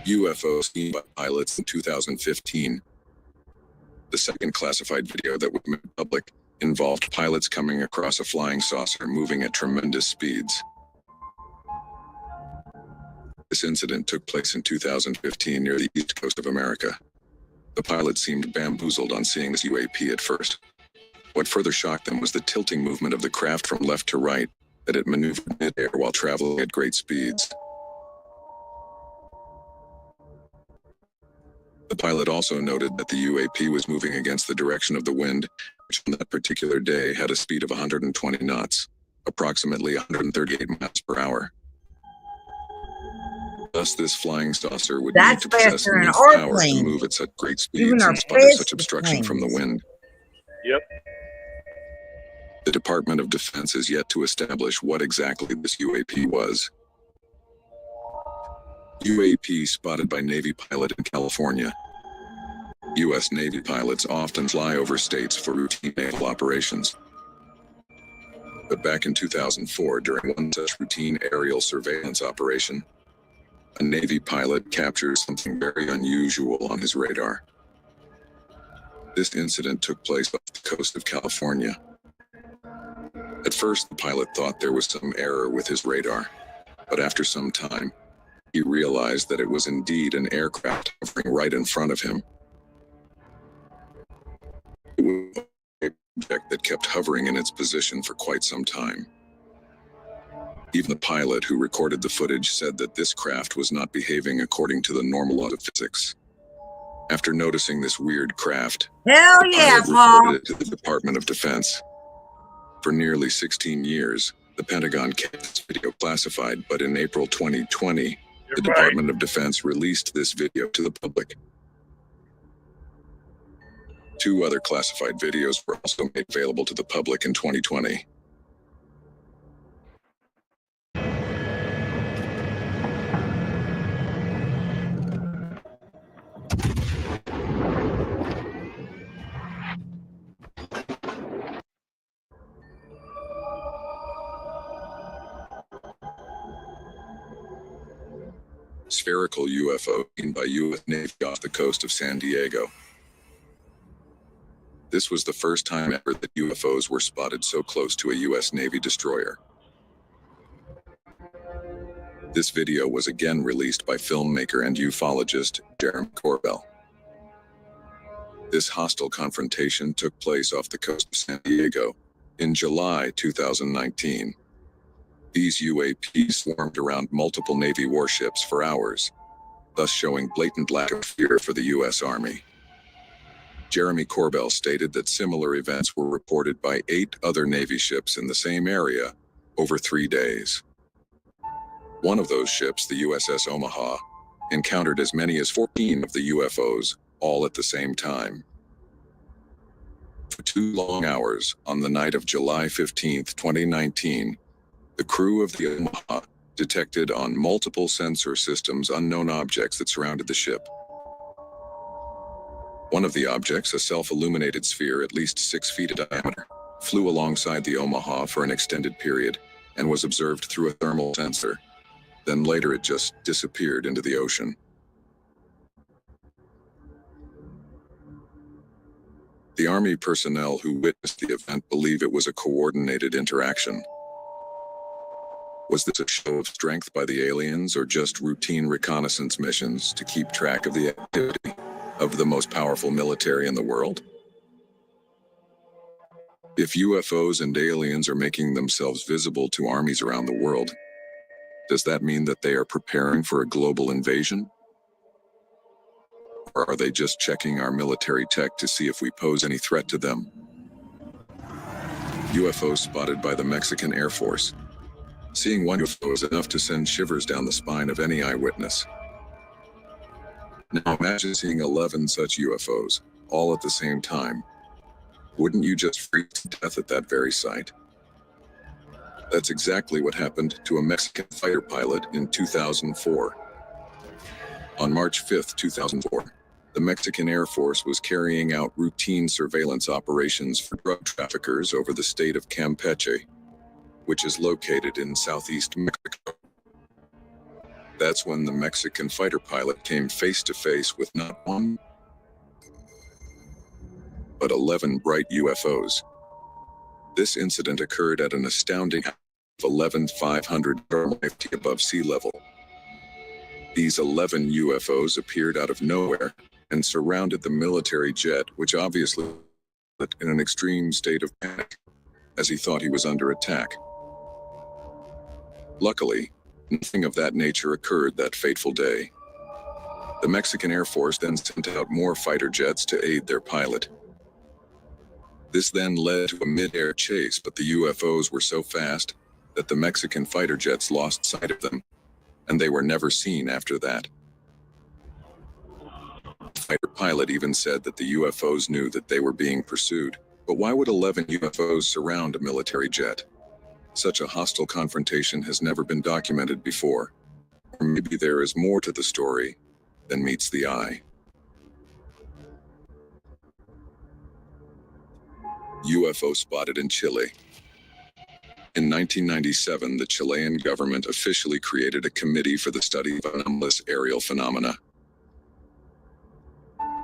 UFOs seen by pilots in 2015. The second classified video that was made public involved pilots coming across a flying saucer moving at tremendous speeds. This incident took place in 2015 near the east coast of America. The pilot seemed bamboozled on seeing this UAP at first. What further shocked them was the tilting movement of the craft from left to right, that it maneuvered mid-air while traveling at great speeds. The pilot also noted that the UAP was moving against the direction of the wind, which on that particular day had a speed of 120 knots, approximately 138 miles per hour. Thus, this flying saucer would That's need to possess faster than immense our power to plane. move at such great Even speeds our in spite of such fastest obstruction from the planes. wind. Yep. The Department of Defense is yet to establish what exactly this UAP was. UAP spotted by Navy pilot in California. U.S. Navy pilots often fly over states for routine naval operations. But back in 2004, during one such routine aerial surveillance operation, a Navy pilot captured something very unusual on his radar. This incident took place off the coast of California. At first, the pilot thought there was some error with his radar, but after some time, he realized that it was indeed an aircraft hovering right in front of him. It was an object that kept hovering in its position for quite some time. Even the pilot who recorded the footage said that this craft was not behaving according to the normal laws of physics. After noticing this weird craft, Hell the yeah, pilot Paul. reported it to the Department of Defense. For nearly 16 years, the Pentagon kept this video classified, but in April 2020, the You're right. Department of Defense released this video to the public. 2 other classified videos were also made available to the public in 2020. Spherical UFO seen by U.S. Navy off the coast of San Diego. This was the first time ever that UFOs were spotted so close to a U.S. Navy destroyer. This video was again released by filmmaker and ufologist Jeremy Corbell. This hostile confrontation took place off the coast of San Diego in July 2019. These UAPs swarmed around multiple Navy warships for hours, thus showing blatant lack of fear for the U.S. Army. Jeremy Corbell stated that similar events were reported by 8 other Navy ships in the same area over 3 days. One of those ships, the USS Omaha, encountered as many as 14 of the UFOs, all at the same time. For 2 long hours, on the night of July 15, 2019, the crew of the Omaha detected on multiple sensor systems unknown objects that surrounded the ship. One of the objects, a self-illuminated sphere at least 6 feet in diameter, flew alongside the Omaha for an extended period and was observed through a thermal sensor. Then later it just disappeared into the ocean. The Army personnel who witnessed the event believe it was a coordinated interaction. Was this a show of strength by the aliens or just routine reconnaissance missions to keep track of the activity of the most powerful military in the world? If UFOs and aliens are making themselves visible to armies around the world, does that mean that they are preparing for a global invasion? Or are they just checking our military tech to see if we pose any threat to them? UFOs spotted by the Mexican Air Force. Seeing one UFO is enough to send shivers down the spine of any eyewitness. Now imagine seeing 11 such UFOs, all at the same time. Wouldn't you just freeze to death at that very sight? That's exactly what happened to a Mexican fighter pilot in 2004. On March 5, 2004, the Mexican Air Force was carrying out routine surveillance operations for drug traffickers over the state of Campeche, which is located in southeast Mexico. That's when the Mexican fighter pilot came face to face with not one, but 11 bright UFOs. This incident occurred at an astounding 11,500 feet above sea level. These 11 UFOs appeared out of nowhere and surrounded the military jet, which obviously was in an extreme state of panic, as he thought he was under attack. Luckily, nothing of that nature occurred that fateful day. The Mexican Air Force then sent out more fighter jets to aid their pilot. This then led to a mid-air chase, but the UFOs were so fast that the Mexican fighter jets lost sight of them, and they were never seen after that. The fighter pilot even said that the UFOs knew that they were being pursued, but why would 11 UFOs surround a military jet? Such a hostile confrontation has never been documented before, or maybe there is more to the story than meets the eye. UFO spotted in Chile. In 1997, the Chilean government officially created a committee for the study of anomalous aerial phenomena.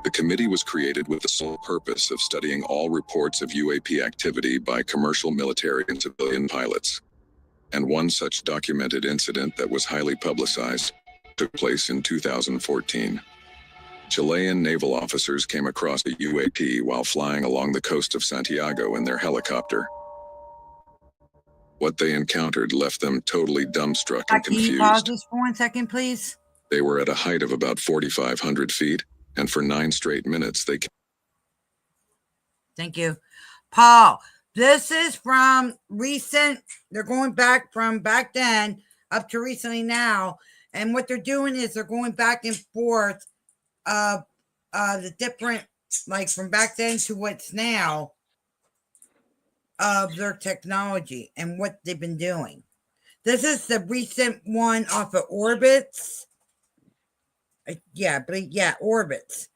The committee was created with the sole purpose of studying all reports of UAP activity by commercial, military, and civilian pilots. And one such documented incident that was highly publicized took place in 2014. Chilean naval officers came across a UAP while flying along the coast of Santiago in their helicopter. What they encountered left them totally dumbstruck and Can you pause confused. this for 1 second, please? They were at a height of about 4,500 feet, and for 9 straight minutes they Thank you. Paul, this is from recent. They're going back from back then up to recently now. And what they're doing is they're going back and forth the different, like from back then to what's now, of their technology and what they've been doing. This is the recent one off of Orbits. Orbits.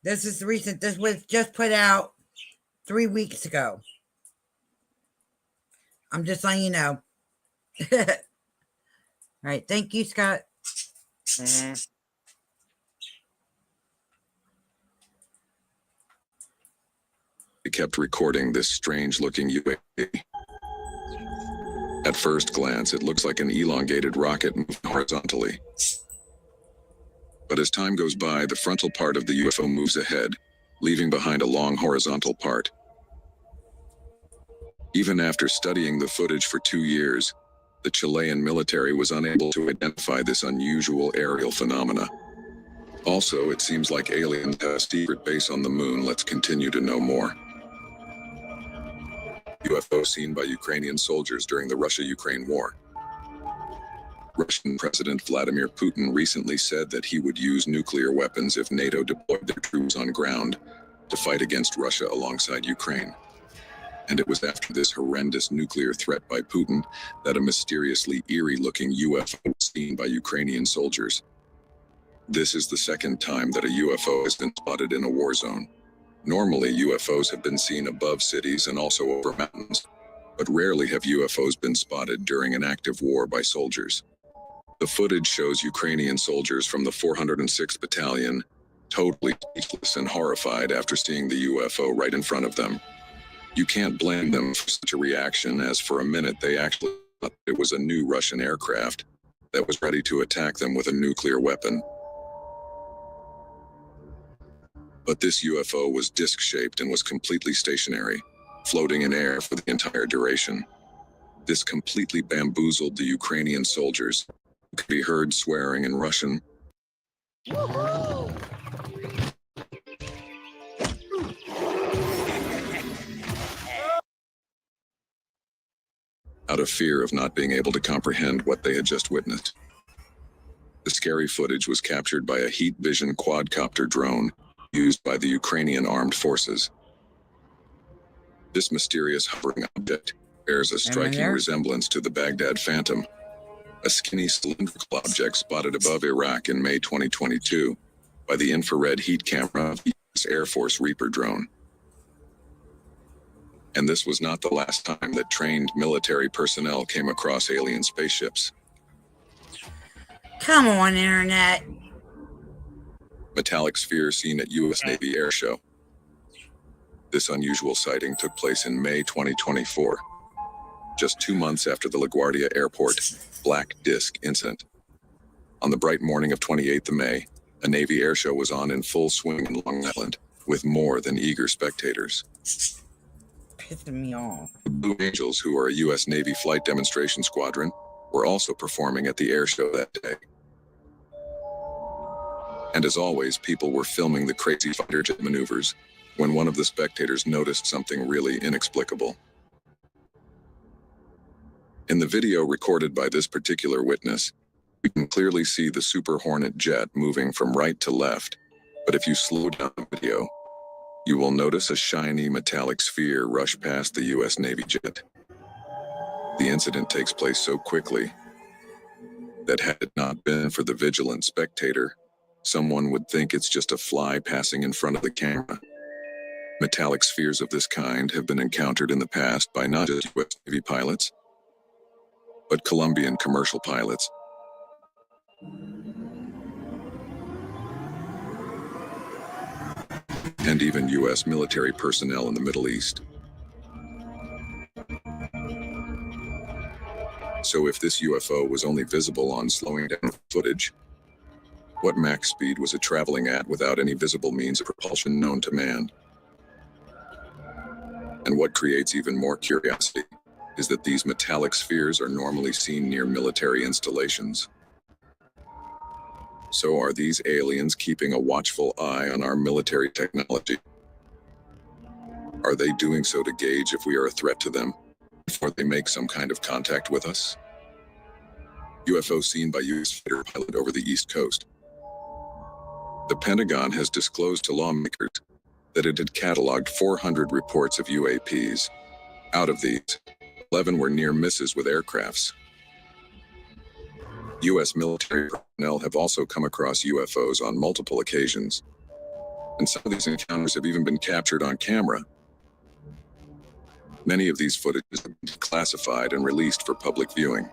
This is the recent. This was just put out 3 weeks ago. I'm just letting you know. All right. Thank you, Scott. They kept recording this strange-looking UAP. At first glance, it looks like an elongated rocket moving horizontally. But as time goes by, the frontal part of the UFO moves ahead, leaving behind a long horizontal part. Even after studying the footage for 2 years, the Chilean military was unable to identify this unusual aerial phenomena. Also, it seems like aliens have a secret base on the moon. Let's continue to know more. UFO seen by Ukrainian soldiers during the Russia-Ukraine war. Russian President Vladimir Putin recently said that he would use nuclear weapons if NATO deployed their troops on ground to fight against Russia alongside Ukraine. And it was after this horrendous nuclear threat by Putin that a mysteriously eerie-looking UFO was seen by Ukrainian soldiers. This is the second time that a UFO has been spotted in a war zone. Normally, UFOs have been seen above cities and also over mountains, but rarely have UFOs been spotted during an active war by soldiers. The footage shows Ukrainian soldiers from the 406th Battalion totally speechless and horrified after seeing the UFO right in front of them. You can't blame them for such a reaction, as for a minute they actually thought it was a new Russian aircraft that was ready to attack them with a nuclear weapon. But this UFO was disc-shaped and was completely stationary, floating in air for the entire duration. This completely bamboozled the Ukrainian soldiers, who could be heard swearing in Russian. Out of fear of not being able to comprehend what they had just witnessed. The scary footage was captured by a heat vision quadcopter drone used by the Ukrainian armed forces. This mysterious hovering object bears a striking resemblance to the Baghdad Phantom, a skinny cylindrical object spotted above Iraq in May 2022 by the infrared heat camera of the US Air Force Reaper drone. And this was not the last time that trained military personnel came across alien spaceships. Come on, Internet. Metallic sphere seen at U.S. Navy Air Show. This unusual sighting took place in May 2024, just 2 months after the LaGuardia Airport Black Disc incident. On the bright morning of 28th of May, a Navy air show was on in full swing in Long Island, with more than eager spectators. Pissing me off. The Blue Angels, who are a U.S. Navy flight demonstration squadron, were also performing at the air show that day. And as always, people were filming the crazy fighter jet maneuvers when one of the spectators noticed something really inexplicable. In the video recorded by this particular witness, we can clearly see the Super Hornet jet moving from right to left, but if you slow down the video, you will notice a shiny metallic sphere rush past the U.S. Navy jet. The incident takes place so quickly that had it not been for the vigilant spectator, someone would think it's just a fly passing in front of the camera. Metallic spheres of this kind have been encountered in the past by not just U.S. Navy pilots, but Colombian commercial pilots. And even U.S. military personnel in the Middle East. So if this UFO was only visible on slowing down footage, what Mach speed was it traveling at without any visible means of propulsion known to man? And what creates even more curiosity is that these metallic spheres are normally seen near military installations. So are these aliens keeping a watchful eye on our military technology? Are they doing so to gauge if we are a threat to them before they make some kind of contact with us? UFO seen by U.S. fighter pilot over the East Coast. The Pentagon has disclosed to lawmakers that it had cataloged 400 reports of UAPs. Out of these, 11 were near misses with aircrafts. U.S. military personnel have also come across UFOs on multiple occasions, and some of these encounters have even been captured on camera. Many of these footages have been classified and released for public viewing.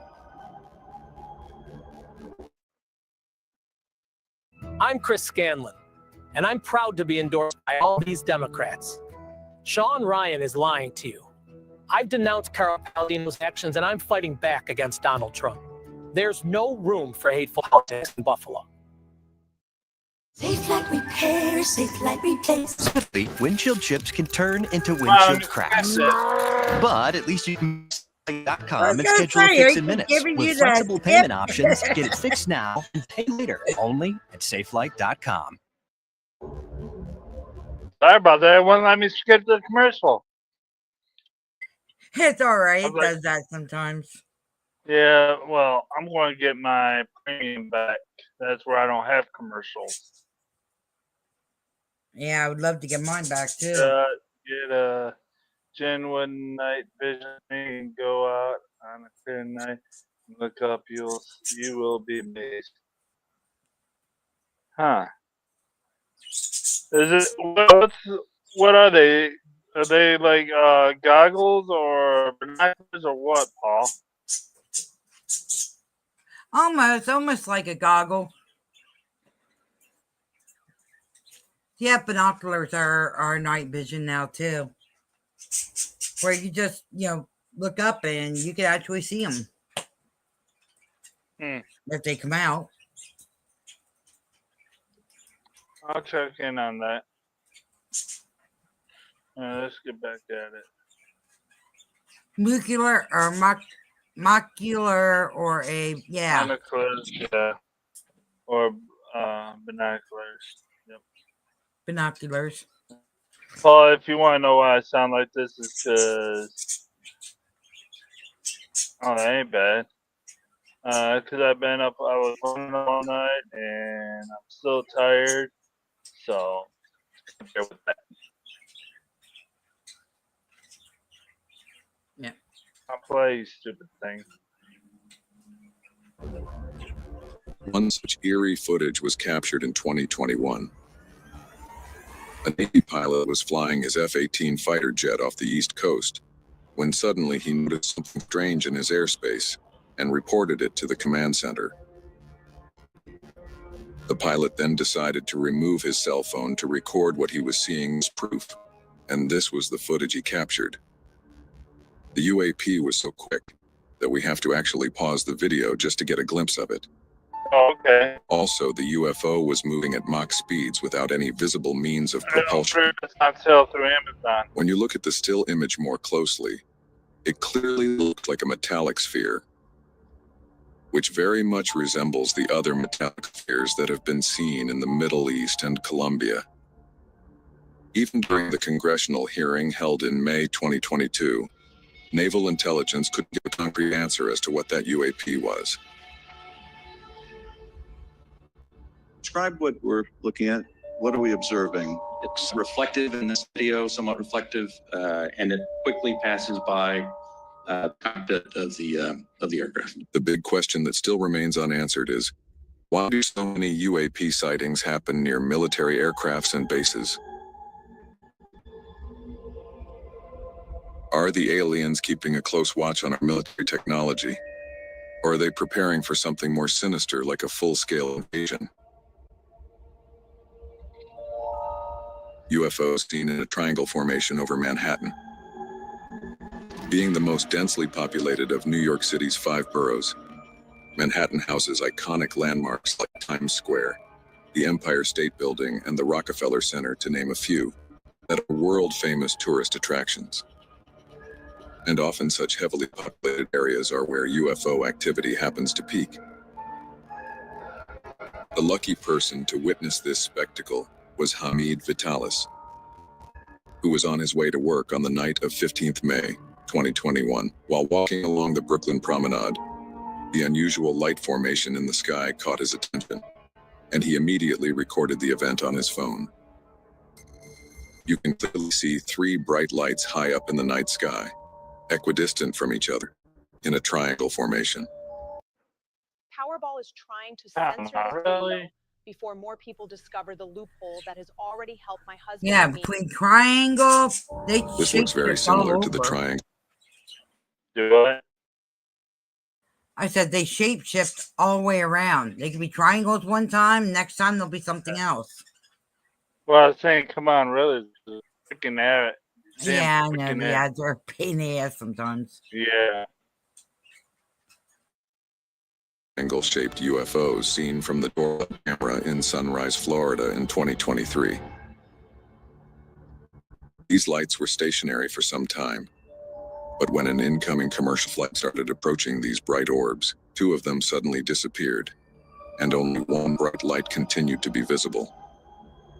I'm Chris Scanlon, and I'm proud to be endorsed by all these Democrats. Sean Ryan is lying to you. I've denounced Carl Paladino's actions, and I'm fighting back against Donald Trump. There's no room for hateful politics in Buffalo. Safe like repair, safe like replace. Windshield chips can turn into windshield cracks. But at least you can .com and schedule a fix in minutes with flexible payment options. Get it fixed now and pay later. Only at SafeLight.com. Sorry about that. It wouldn't let me skip the commercial. It's all right. It like, does that sometimes. Yeah, well, I'm going to get my premium back. That's where I don't have commercials. Yeah, I would love to get mine back too. Get a genuine night vision and go out on a clear night. Look up, you will be amazed. Huh? Is it what are they? Are they like goggles or binoculars or what, Paul? Almost like a goggle. Yeah, binoculars are night vision now too. Where you just, look up and you can actually see them. If they come out. I'll check in on that. Let's get back at it. Molecular or mocular or Binoculars, yeah. Or binoculars. Yep. Binoculars. Paul, if you want to know why I sound like this, is because that ain't bad. Because I've been up, I was running all night, and I'm still tired. So, bear with that. Yeah. I'll play, you stupid thing. One such eerie footage was captured in 2021. A Navy pilot was flying his F-18 fighter jet off the East Coast when suddenly he noticed something strange in his airspace and reported it to the command center. The pilot then decided to remove his cell phone to record what he was seeing as proof, and this was the footage he captured. The UAP was so quick that we have to actually pause the video just to get a glimpse of it. Oh, okay. Also, the UFO was moving at Mach speeds without any visible means of propulsion. It's not sell through Amazon. When you look at the still image more closely, it clearly looked like a metallic sphere, which very much resembles the other metallic spheres that have been seen in the Middle East and Colombia. Even during the congressional hearing held in May 2022, Naval Intelligence couldn't give a concrete answer as to what that UAP was. Describe what we're looking at. What are we observing? It's reflective in this video, somewhat reflective, and it quickly passes by the cockpit of the aircraft. The big question that still remains unanswered is, why do so many UAP sightings happen near military aircrafts and bases? Are the aliens keeping a close watch on our military technology? Or are they preparing for something more sinister like a full-scale invasion? UFOs seen in a triangle formation over Manhattan. Being the most densely populated of New York City's 5 boroughs, Manhattan houses iconic landmarks like Times Square, the Empire State Building, and the Rockefeller Center, to name a few, that are world-famous tourist attractions. And often such heavily populated areas are where UFO activity happens to peak. The lucky person to witness this spectacle was Hamid Vitalis, who was on his way to work on the night of 15th May, 2021. While walking along the Brooklyn Promenade, the unusual light formation in the sky caught his attention, and he immediately recorded the event on his phone. You can clearly see 3 bright lights high up in the night sky, equidistant from each other, in a triangle formation. Powerball is trying to censor this video before more people discover the loophole that has already helped my husband. Yeah, between triangle, This looks very similar to the triangle. Do what? I said they shapeshift all the way around. They could be triangles one time, next time they'll be something else. Well, I was saying, come on, really, freaking at it. Yeah, I know. Yeah, they're a pain in the ass sometimes. Yeah. Triangle-shaped UFOs seen from the door camera in Sunrise, Florida in 2023. These lights were stationary for some time, but when an incoming commercial flight started approaching these bright orbs, 2 of them suddenly disappeared, and only 1 bright light continued to be visible.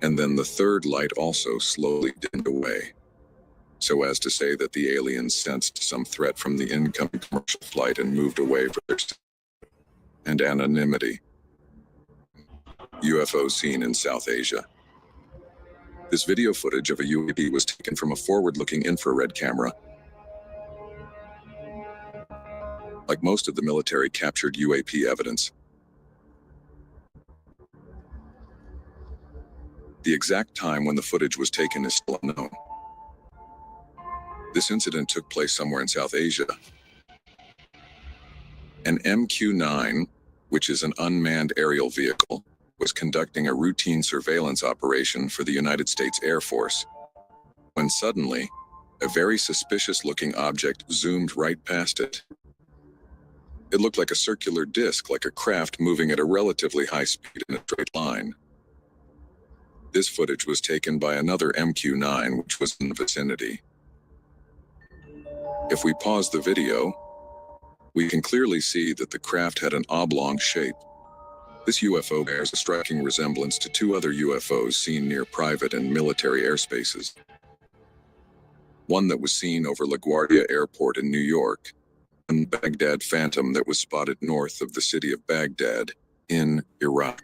And then the 3rd light also slowly dimmed away, so as to say that the aliens sensed some threat from the incoming commercial flight and moved away for their and anonymity. UFO seen in South Asia. This video footage of a UAP was taken from a forward-looking infrared camera. Like most of the military captured UAP evidence, the exact time when the footage was taken is still unknown. This incident took place somewhere in South Asia. An MQ-9, which is an unmanned aerial vehicle, was conducting a routine surveillance operation for the United States Air Force, when suddenly, a very suspicious-looking object zoomed right past it. It looked like a circular disc, like a craft moving at a relatively high speed in a straight line. This footage was taken by another MQ-9, which was in the vicinity. If we pause the video, we can clearly see that the craft had an oblong shape. This UFO bears a striking resemblance to 2 other UFOs seen near private and military airspaces. One that was seen over LaGuardia Airport in New York, and Baghdad Phantom that was spotted north of the city of Baghdad in Iraq.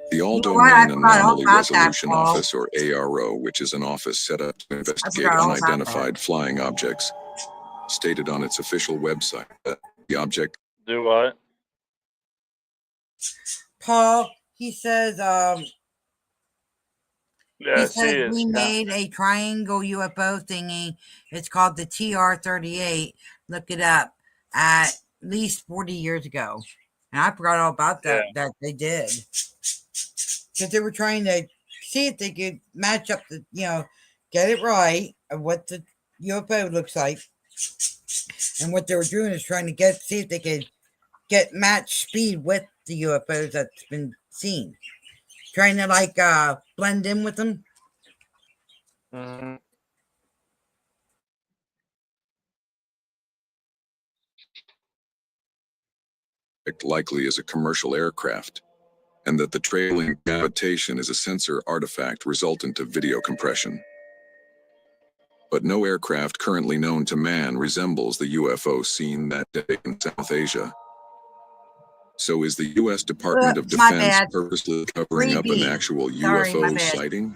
The All-Domain Anomaly Resolution Office, or ARO, which is an office set up to investigate unidentified flying objects, stated on its official website that the object... Do what? Paul, he says, Yeah, he says we made a triangle UFO thingy. It's called the TR-38. Look it up. At least 40 years ago. And I forgot all about that, that they did. Because they were trying to see if they could match up the, get it right of what the UFO looks like. And what they were doing is trying to see if they could get match speed with the UFOs that's been seen. Trying to like blend in with them. Likely as a commercial aircraft, and that the trailing gravitation is a sensor artifact resultant of video compression. But no aircraft currently known to man resembles the UFO seen that day in South Asia. So is the U.S. Department of Defense purposely covering up an actual UFO sighting?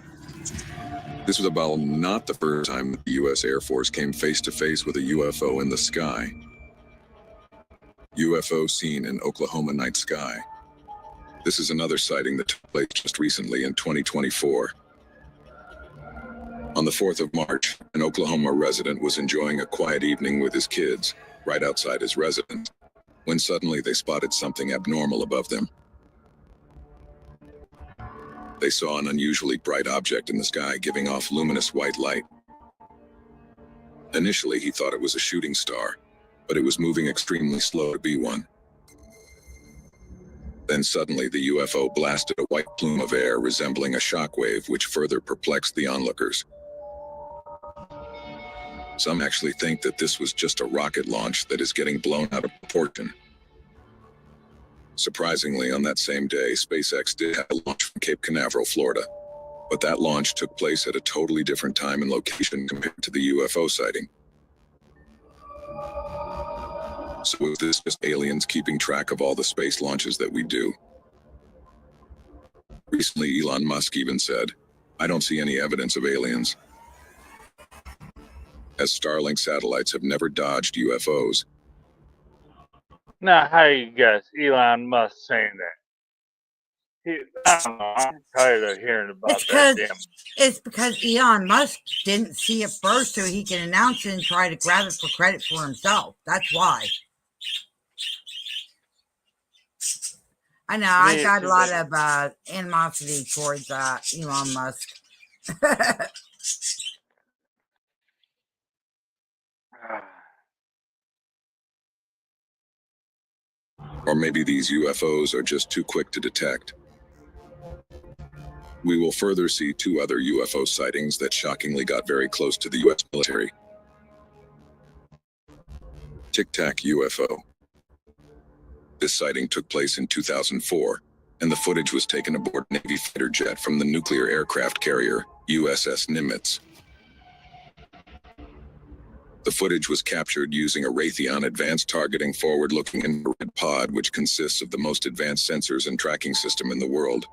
This was about not the first time the U.S. Air Force came face to face with a UFO in the sky. UFO seen in Oklahoma night sky. This is another sighting that took place just recently in 2024. On the 4th of March, an Oklahoma resident was enjoying a quiet evening with his kids, right outside his residence, when suddenly they spotted something abnormal above them. They saw an unusually bright object in the sky giving off luminous white light. Initially, he thought it was a shooting star, but it was moving extremely slow to be one. Then suddenly the UFO blasted a white plume of air resembling a shockwave, which further perplexed the onlookers. Some actually think that this was just a rocket launch that is getting blown out of proportion. Surprisingly, on that same day, SpaceX did have a launch from Cape Canaveral, Florida, but that launch took place at a totally different time and location compared to the UFO sighting. So is this just aliens keeping track of all the space launches that we do? Recently, Elon Musk even said, "I don't see any evidence of aliens," as Starlink satellites have never dodged UFOs. Now, how you guys, Elon Musk saying that? I don't know. I'm tired of hearing about that damn. It's because Elon Musk didn't see it first, so he can announce it and try to grab it for credit for himself. That's why. I know I got a lot of animosity towards Elon Musk. Or maybe these UFOs are just too quick to detect. We will further see 2 other UFO sightings that shockingly got very close to the US military. Tic Tac UFO. This sighting took place in 2004, and the footage was taken aboard a Navy fighter jet from the nuclear aircraft carrier USS Nimitz. The footage was captured using a Raytheon Advanced Targeting Forward-Looking Infrared Pod, which consists of the most advanced sensors and tracking system in the world.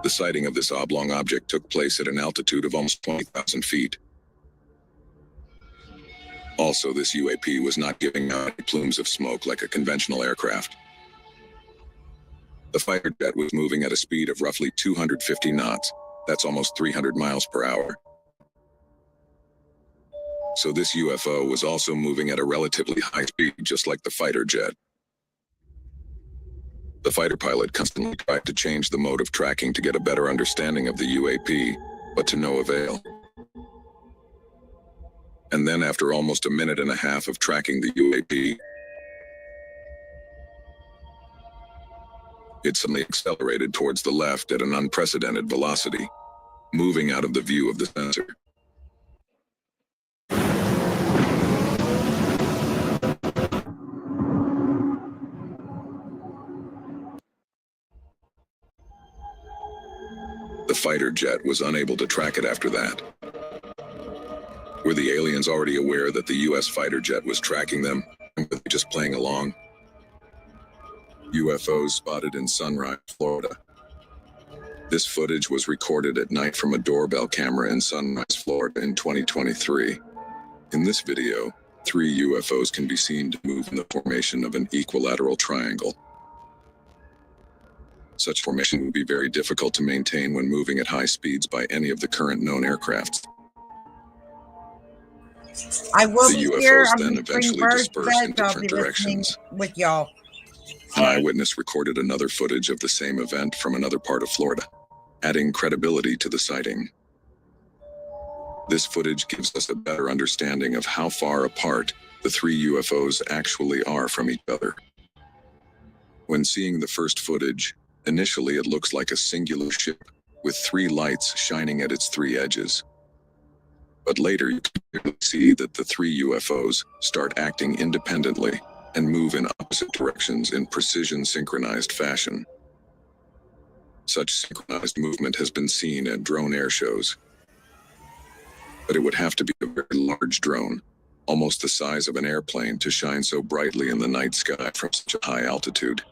The sighting of this oblong object took place at an altitude of almost 20,000 feet. Also, this UAP was not giving out any plumes of smoke like a conventional aircraft. The fighter jet was moving at a speed of roughly 250 knots. That's almost 300 miles per hour. So this UFO was also moving at a relatively high speed, just like the fighter jet. The fighter pilot constantly tried to change the mode of tracking to get a better understanding of the UAP, but to no avail. And then after almost a minute and a half of tracking the UAP, it suddenly accelerated towards the left at an unprecedented velocity, moving out of the view of the sensor. The fighter jet was unable to track it after that. Were the aliens already aware that the US fighter jet was tracking them, and were they just playing along? UFOs spotted in Sunrise, Florida. This footage was recorded at night from a doorbell camera in Sunrise, Florida in 2023. In this video, 3 UFOs can be seen to move in the formation of an equilateral triangle. Such formation would be very difficult to maintain when moving at high speeds by any of the current known aircrafts. I will the be UFOs here. then eventually dispersed in different directions. With y'all. An eyewitness recorded another footage of the same event from another part of Florida, adding credibility to the sighting. This footage gives us a better understanding of how far apart the 3 UFOs actually are from each other. When seeing the first footage, initially it looks like a singular ship with 3 lights shining at its 3 edges. But later you can clearly see that the 3 UFOs start acting independently and move in opposite directions in precision synchronized fashion. Such synchronized movement has been seen at drone air shows. But it would have to be a very large drone, almost the size of an airplane, to shine so brightly in the night sky from such a high altitude.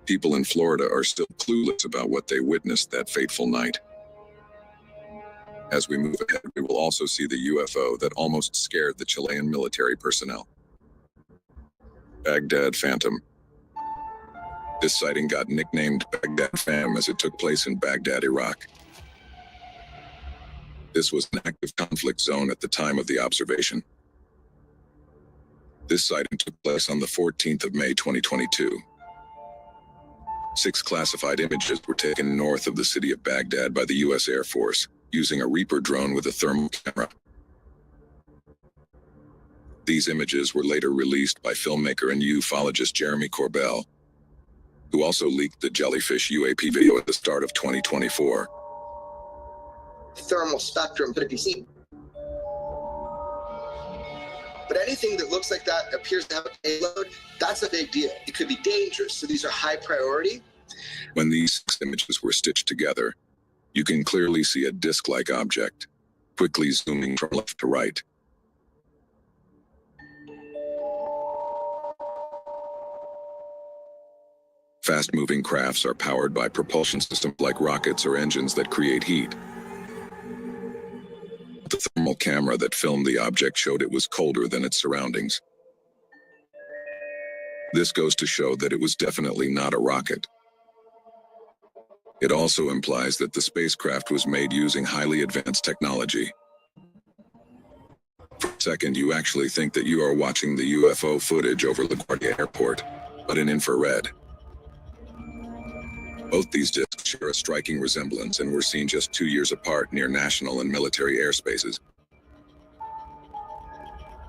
People in Florida are still clueless about what they witnessed that fateful night. As we move ahead, we will also see the UFO that almost scared the Chilean military personnel. Baghdad Phantom. This sighting got nicknamed Baghdad Phantom as it took place in Baghdad, Iraq. This was an active conflict zone at the time of the observation. This sighting took place on the 14th of May 2022. 6 classified images were taken north of the city of Baghdad by the U.S. Air Force using a Reaper drone with a thermal camera. These images were later released by filmmaker and ufologist Jeremy Corbell, who also leaked the Jellyfish UAP video at the start of 2024. Thermal spectrum could be seen. But anything that looks like that appears to have a payload, that's a big deal. It could be dangerous, so these are high priority. When these 6 images were stitched together, you can clearly see a disc-like object, quickly zooming from left to right. Fast-moving crafts are powered by propulsion systems like rockets or engines that create heat. The thermal camera that filmed the object showed it was colder than its surroundings. This goes to show that it was definitely not a rocket. It also implies that the spacecraft was made using highly advanced technology. For a second, you actually think that you are watching the UFO footage over LaGuardia Airport, but in infrared. Both these discs share a striking resemblance and were seen just 2 years apart near national and military airspaces.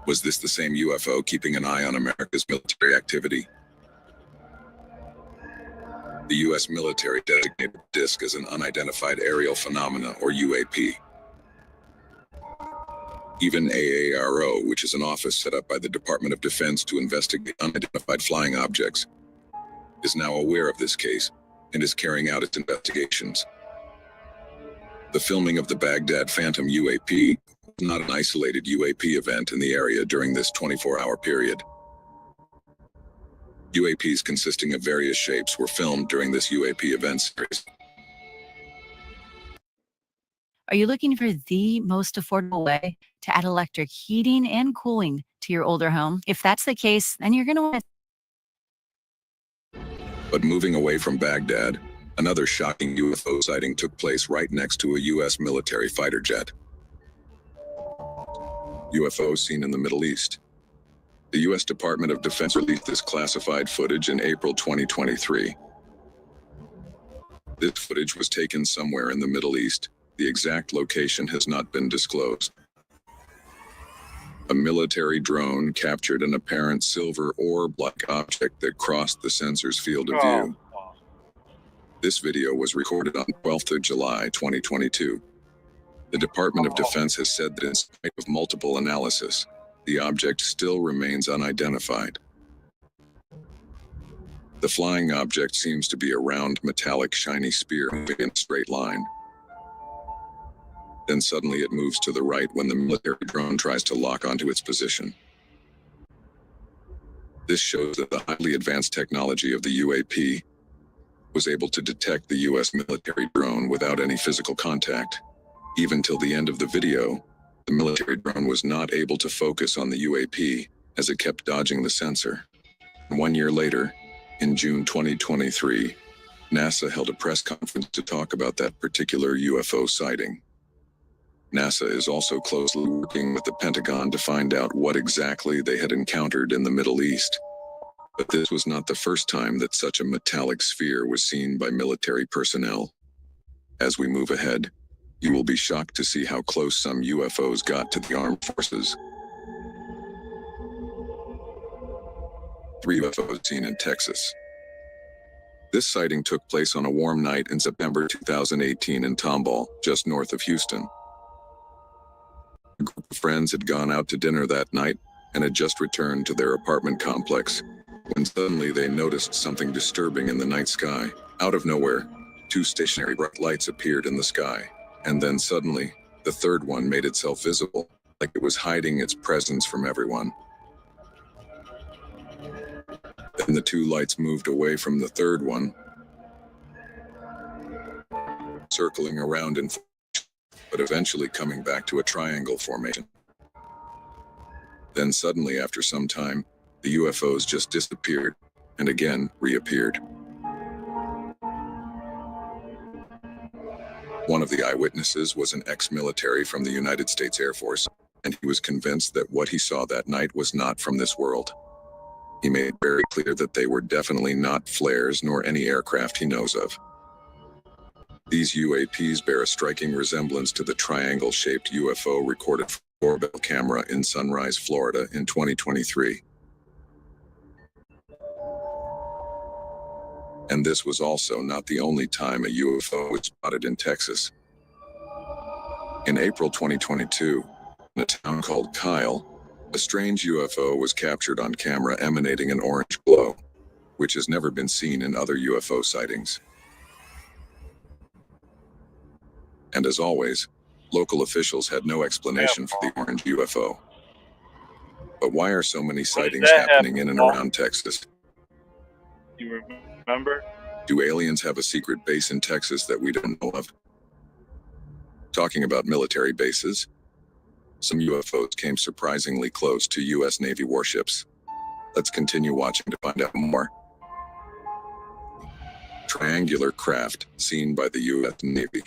Was this the same UFO keeping an eye on America's military activity? The U.S. military designated the disc as an unidentified aerial phenomena, or UAP. Even AARO, which is an office set up by the Department of Defense to investigate unidentified flying objects, is now aware of this case and is carrying out its investigations. The filming of the Baghdad Phantom UAP was not an isolated UAP event in the area during this 24-hour period. UAPs consisting of various shapes were filmed during this UAP event series. Are you looking for the most affordable way to add electric heating and cooling to your older home? If that's the case, then you're going to want to. But moving away from Baghdad, another shocking UFO sighting took place right next to a U.S. military fighter jet. UFOs seen in the Middle East. The U.S. Department of Defense released this classified footage in April 2023. This footage was taken somewhere in the Middle East. The exact location has not been disclosed. A military drone captured an apparent silver orb-like object that crossed the sensor's field of view. This video was recorded on 12th of July 2022. The Department of Defense has said that in spite of multiple analysis, the object still remains unidentified. The flying object seems to be a round, metallic, shiny spear moving in a straight line. Then suddenly it moves to the right when the military drone tries to lock onto its position. This shows that the highly advanced technology of the UAP was able to detect the U.S. military drone without any physical contact. Even till the end of the video, the military drone was not able to focus on the UAP as it kept dodging the sensor. 1 year later, in June 2023, NASA held a press conference to talk about that particular UFO sighting. NASA is also closely working with the Pentagon to find out what exactly they had encountered in the Middle East. But this was not the first time that such a metallic sphere was seen by military personnel. As we move ahead, you will be shocked to see how close some UFOs got to the armed forces. 3 UFOs seen in Texas. This sighting took place on a warm night in September 2018 in Tomball, just north of Houston. A group of friends had gone out to dinner that night and had just returned to their apartment complex, when suddenly they noticed something disturbing in the night sky. Out of nowhere, 2 stationary bright lights appeared in the sky, and then suddenly, the third one made itself visible, like it was hiding its presence from everyone. Then the 2 lights moved away from the third one, circling around in formation, but eventually coming back to a triangle formation. Then suddenly, after some time, the UFOs just disappeared and again reappeared. One of the eyewitnesses was an ex-military from the United States Air Force, and he was convinced that what he saw that night was not from this world. He made very clear that they were definitely not flares nor any aircraft he knows of. These UAPs bear a striking resemblance to the triangle-shaped UFO recorded from a doorbell camera in Sunrise, Florida in 2023. And this was also not the only time a UFO was spotted in Texas. In April 2022, in a town called Kyle, a strange UFO was captured on camera emanating an orange glow, which has never been seen in other UFO sightings. And as always, local officials had no explanation for the orange UFO. But why are so many sightings happening in and around Texas? You remember? Do aliens have a secret base in Texas that we don't know of? Talking about military bases, some UFOs came surprisingly close to U.S. Navy warships. Let's continue watching to find out more. Triangular craft seen by the U.S. Navy.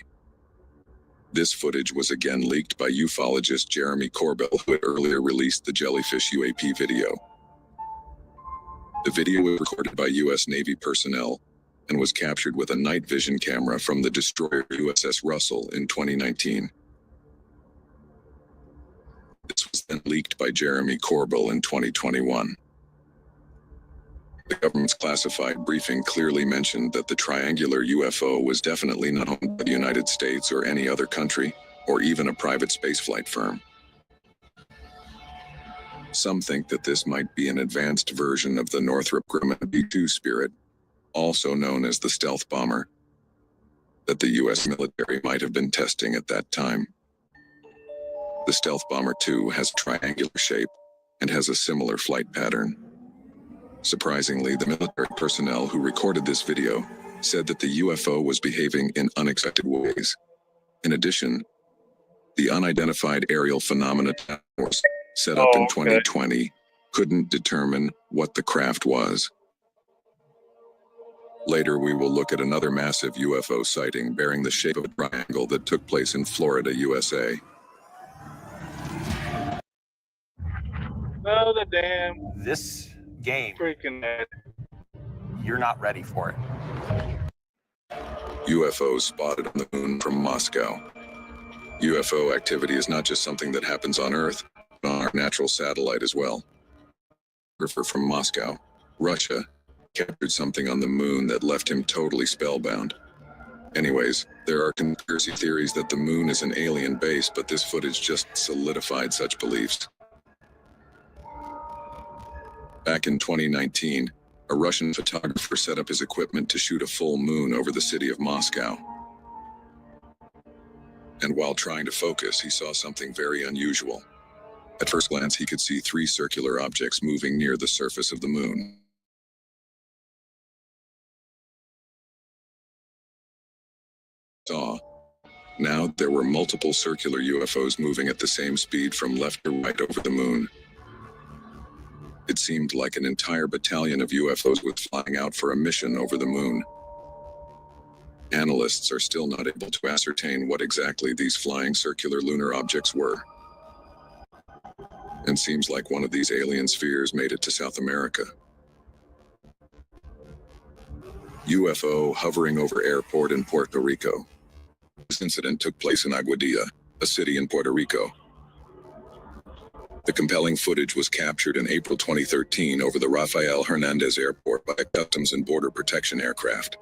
This footage was again leaked by ufologist Jeremy Corbell, who had earlier released the Jellyfish UAP video. The video was recorded by U.S. Navy personnel and was captured with a night vision camera from the destroyer USS Russell in 2019. This was then leaked by Jeremy Corbell in 2021. The government's classified briefing clearly mentioned that the triangular UFO was definitely not owned by the United States or any other country, or even a private spaceflight firm. Some think that this might be an advanced version of the Northrop Grumman B-2 Spirit, also known as the stealth bomber, that the U.S. military might have been testing at that time. The Stealth Bomber 2 has a triangular shape and has a similar flight pattern. Surprisingly, the military personnel who recorded this video said that the UFO was behaving in unexpected ways. In addition, the Unidentified Aerial Phenomena Task Force, set up in 2020, couldn't determine what the craft was. Later, we will look at another massive UFO sighting bearing the shape of a triangle that took place in Florida, USA. Oh, the damn. This game, freaking head. You're not ready for it. UFOs spotted on the moon from Moscow. UFO activity is not just something that happens on Earth, but on our natural satellite as well. A photographer from Moscow, Russia, captured something on the moon that left him totally spellbound. Anyways, there are conspiracy theories that the moon is an alien base, but this footage just solidified such beliefs. Back in 2019, a Russian photographer set up his equipment to shoot a full moon over the city of Moscow. And while trying to focus, he saw something very unusual. At first glance, he could see 3 circular objects moving near the surface of the moon. Now, there were multiple circular UFOs moving at the same speed from left to right over the moon. It seemed like an entire battalion of UFOs was flying out for a mission over the moon. Analysts are still not able to ascertain what exactly these flying circular lunar objects were. And seems like one of these alien spheres made it to South America. UFO hovering over airport in Puerto Rico. This incident took place in Aguadilla, a city in Puerto Rico. The compelling footage was captured in April 2013 over the Rafael Hernandez Airport by a Customs and Border Protection aircraft.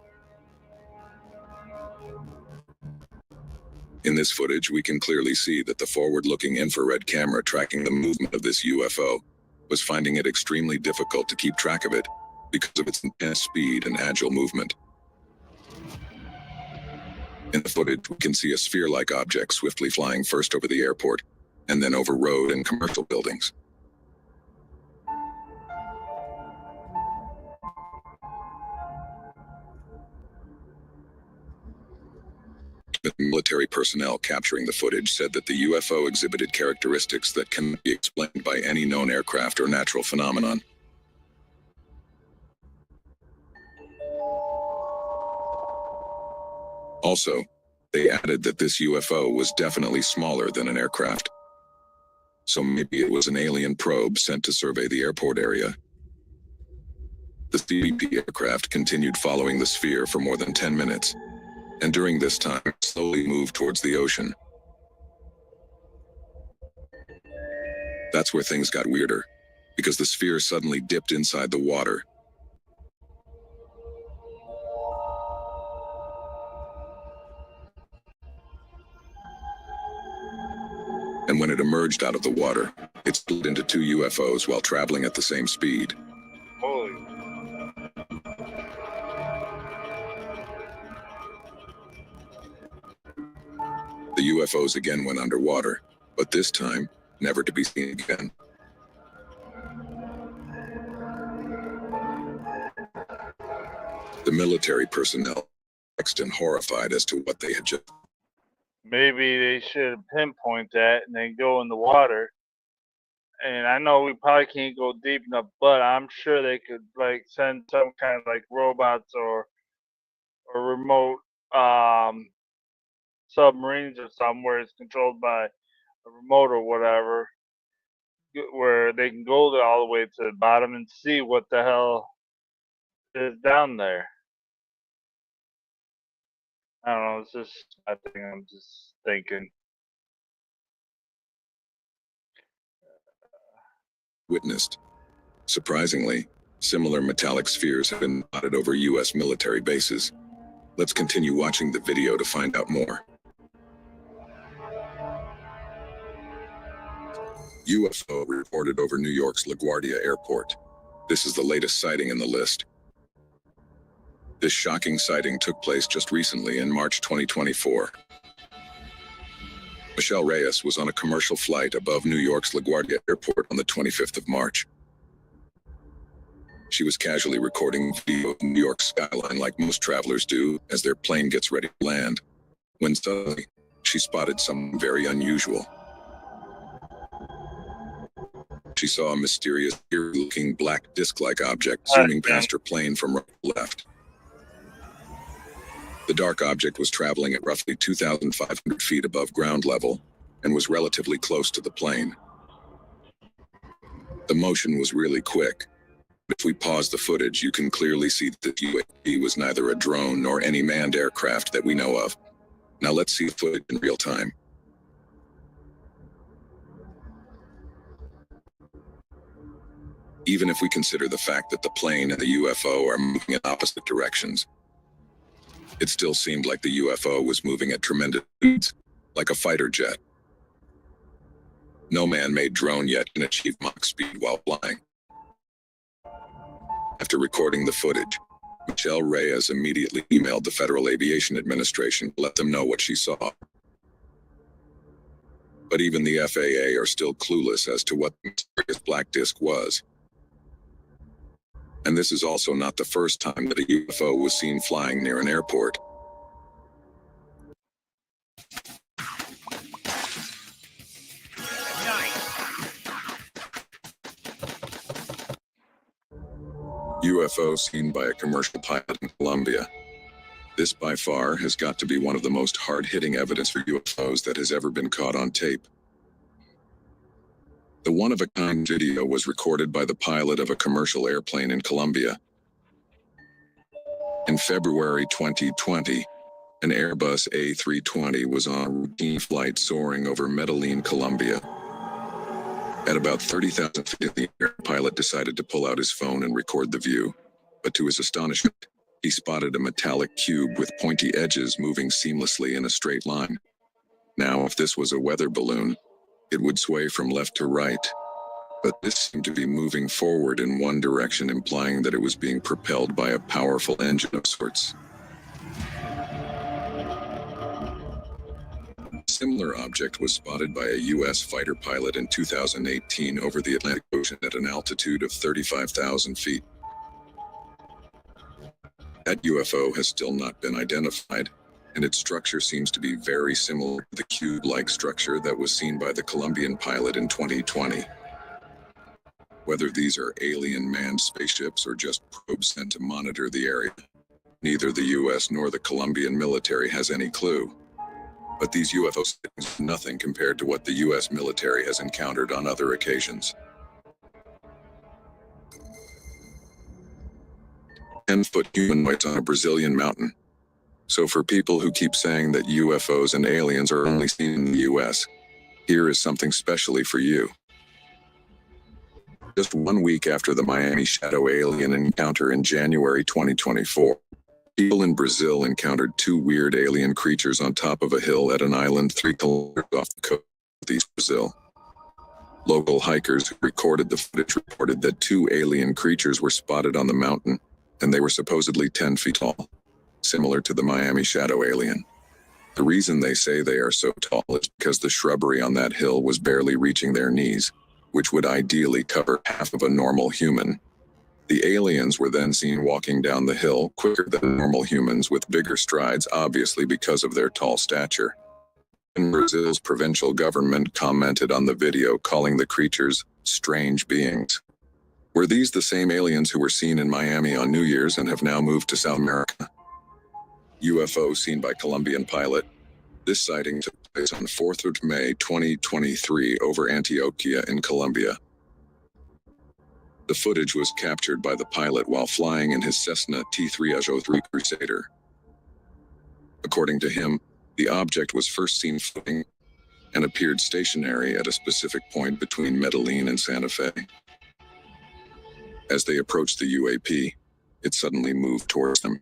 In this footage, we can clearly see that the forward-looking infrared camera tracking the movement of this UFO was finding it extremely difficult to keep track of it because of its intense speed and agile movement. In the footage, we can see a sphere-like object swiftly flying first over the airport and then over road and commercial buildings. Military personnel capturing the footage said that the UFO exhibited characteristics that cannot be explained by any known aircraft or natural phenomenon. Also, they added that this UFO was definitely smaller than an aircraft. So maybe it was an alien probe sent to survey the airport area. The CBP aircraft continued following the sphere for more than 10 minutes, and during this time, it slowly moved towards the ocean. That's where things got weirder, because the sphere suddenly dipped inside the water. And when it emerged out of the water, it split into two UFOs while traveling at the same speed. Holy. The UFOs again went underwater, but this time, never to be seen again. The military personnel vexed and horrified as to what they had just. Maybe they should pinpoint that and then go in the water. And I know we probably can't go deep enough, but I'm sure they could like send some kind of like robots or remote submarines or somewhere it's controlled by a remote or whatever, where they can go there all the way to the bottom and see what the hell is down there. I don't know, it's just, I think I'm just thinking. Witnessed. Surprisingly, similar metallic spheres have been spotted over U.S. military bases. Let's continue watching the video to find out more. UFO reported over New York's LaGuardia Airport. This is the latest sighting in the list. This shocking sighting took place just recently in March 2024. Michelle Reyes was on a commercial flight above New York's LaGuardia Airport on the 25th of March. She was casually recording video of New York's skyline like most travelers do as their plane gets ready to land, when suddenly, she spotted something very unusual. She saw a mysterious, eerie-looking black disc-like object zooming past her plane from right to left. The dark object was traveling at roughly 2,500 feet above ground level and was relatively close to the plane. The motion was really quick. If we pause the footage, you can clearly see that the UAP was neither a drone nor any manned aircraft that we know of. Now let's see the footage in real time. Even if we consider the fact that the plane and the UFO are moving in opposite directions, it still seemed like the UFO was moving at tremendous speeds, like a fighter jet. No man-made drone yet can achieve Mach speed while flying. After recording the footage, Michelle Reyes immediately emailed the Federal Aviation Administration to let them know what she saw. But even the FAA are still clueless as to what the mysterious black disc was. And this is also not the first time that a UFO was seen flying near an airport. UFO seen by a commercial pilot in Colombia. This by far has got to be one of the most hard-hitting evidence for UFOs that has ever been caught on tape. The one-of-a-kind video was recorded by the pilot of a commercial airplane in Colombia. In February 2020, an Airbus A320 was on a routine flight soaring over Medellin, Colombia. At about 30,000 feet in the air, the pilot decided to pull out his phone and record the view. But to his astonishment, he spotted a metallic cube with pointy edges moving seamlessly in a straight line. Now, if this was a weather balloon, it would sway from left to right. But this seemed to be moving forward in one direction, implying that it was being propelled by a powerful engine of sorts. A similar object was spotted by a U.S. fighter pilot in 2018 over the Atlantic Ocean at an altitude of 35,000 feet. That UFO has still not been identified, and its structure seems to be very similar to the cube-like structure that was seen by the Colombian pilot in 2020. Whether these are alien manned spaceships or just probes sent to monitor the area, neither the U.S. nor the Colombian military has any clue. But these UFO sightings are nothing compared to what the U.S. military has encountered on other occasions. 10-foot humanoids on a Brazilian mountain. So for people who keep saying that UFOs and aliens are only seen in the U.S., here is something specially for you. Just 1 week after the Miami shadow alien encounter in January 2024, people in Brazil encountered two weird alien creatures on top of a hill at an island 3 kilometers off the coast of East Brazil. Local hikers who recorded the footage reported that two alien creatures were spotted on the mountain, and they were supposedly 10 feet tall, similar to the Miami shadow alien. The reason they say they are so tall is because the shrubbery on that hill was barely reaching their knees, which would ideally cover half of a normal human. The aliens were then seen walking down the hill quicker than normal humans with bigger strides, obviously because of their tall stature. And Brazil's provincial government commented on the video, calling the creatures strange beings. Were these the same aliens who were seen in Miami on New Year's and have now moved to South America? UFO seen by Colombian pilot. This sighting took place on 4th of May 2023 over Antioquia in Colombia. The footage was captured by the pilot while flying in his Cessna T-303 Crusader. According to him, the object was first seen floating and appeared stationary at a specific point between Medellin and Santa Fe. As they approached the UAP, it suddenly moved towards them.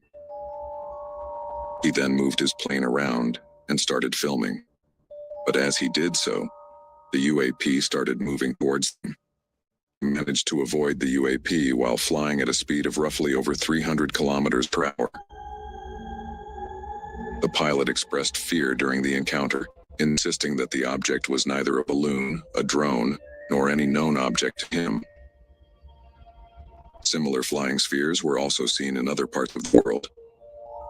He then moved his plane around and started filming. But as he did so, the UAP started moving towards them. He managed to avoid the UAP while flying at a speed of roughly over 300 kilometers per hour. The pilot expressed fear during the encounter, insisting that the object was neither a balloon, a drone, nor any known object to him. Similar flying spheres were also seen in other parts of the world.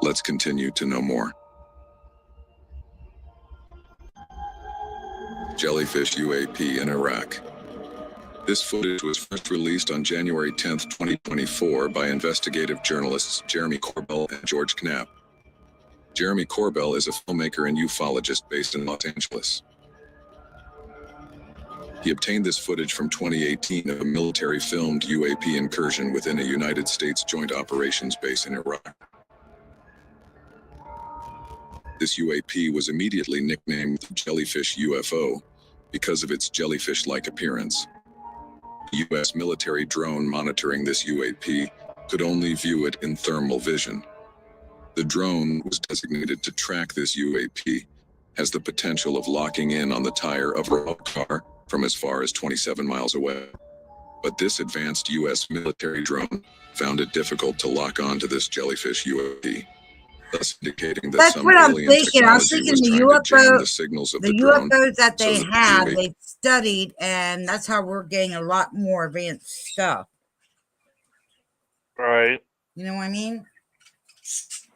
Let's continue to know more. Jellyfish UAP in Iraq. This footage was first released on January 10, 2024 by investigative journalists Jeremy Corbell and George Knapp. Jeremy Corbell is a filmmaker and ufologist based in Los Angeles. He obtained this footage from 2018 of a military-filmed UAP incursion within a United States Joint Operations base in Iraq. This UAP was immediately nicknamed the Jellyfish UFO because of its jellyfish-like appearance. The U.S. military drone monitoring this UAP could only view it in thermal vision. The drone was designated to track this UAP, has the potential of locking in on the tire of a car from as far as 27 miles away. But this advanced U.S. military drone found it difficult to lock onto this jellyfish UAP, thus indicating that that's some what I'm alien thinking. I'm technology thinking was the trying to jam UFO, the signals of the drone UFOs that so they that the have, UAP they've studied, and that's how we're getting a lot more advanced stuff. Right. You know what I mean?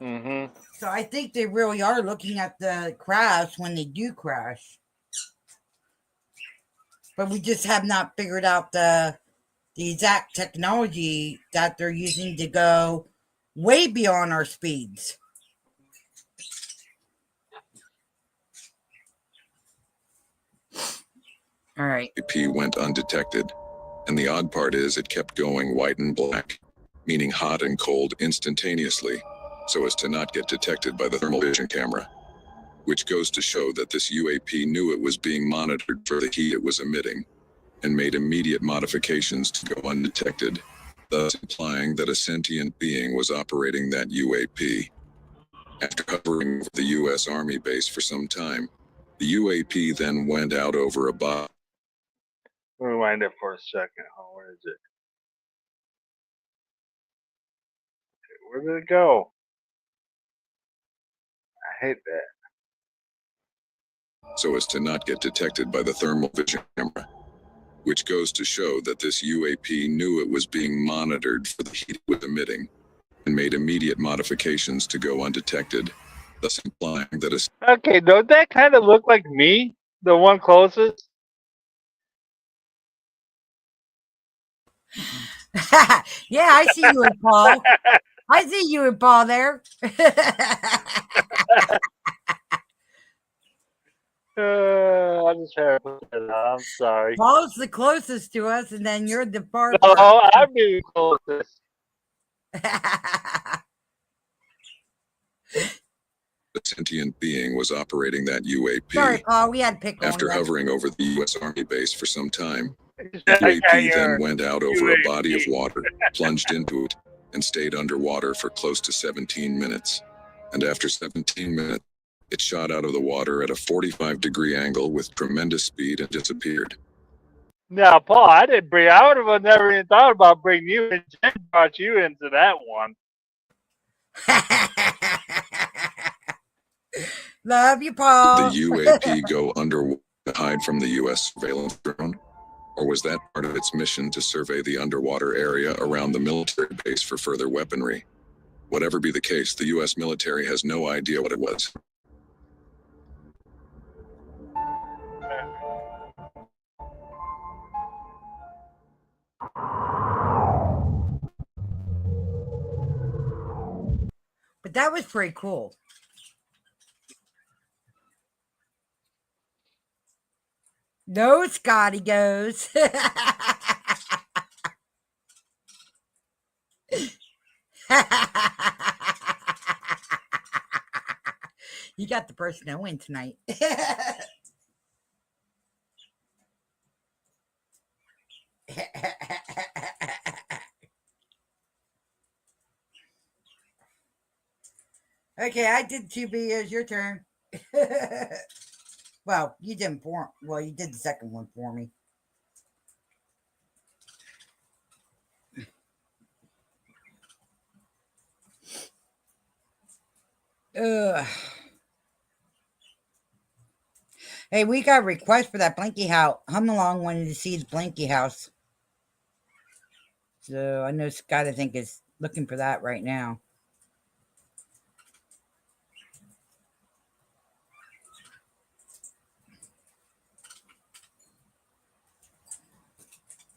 Mm-hmm. So I think they really are looking at the crash when they do crash. But we just have not figured out the exact technology that they're using to go way beyond our speeds. All right. UAP went undetected, and the odd part is it kept going white and black, meaning hot and cold instantaneously, so as to not get detected by the thermal vision camera, which goes to show that this UAP knew it was being monitored for the heat it was emitting, and made immediate modifications to go undetected, thus implying that a sentient being was operating that UAP. After hovering over the U.S. Army base for some time, the UAP then went out over a body. Rewind it for a second. Oh, where is it? Okay, where did it go? I hate that. So as to not get detected by the thermal vision camera, which goes to show that this UAP knew it was being monitored for the heat it was emitting, and made immediate modifications to go undetected, thus implying that a Okay, don't that kind of look like me? The one closest? Yeah, I see you and Paul. I see you and Paul there. I just had to put that out. I'm sorry. Paul's the closest to us, and then you're the farthest. No, I'm the closest. a sentient being was operating that UAP. Sorry, Paul, we had to pick After on that. hovering over the U.S. Army base for some time, the Yeah, UAP your then went out over a UAP. body of water, plunged into it, and stayed underwater for close to 17 minutes. And after 17 minutes, it shot out of the water at a 45-degree angle with tremendous speed and disappeared. Now, Paul, I would have never even thought about bringing you in. Jen brought you into that one. Love you, Paul. Did the UAP go underwater to hide from the U.S. surveillance drone? Or was that part of its mission to survey the underwater area around the military base for further weaponry? Whatever be the case, the U.S. military has no idea what it was. But that was pretty cool. No, Scotty goes. You got the person that win tonight. Okay, I did 2 videos. Your turn. Well, you didn't for. Well, you did the second one for me. Ugh. Hey, we got a request for that Blinky house. Hum Along wanted to see the Blinky house. So I know Scott, I think, is looking for that right now.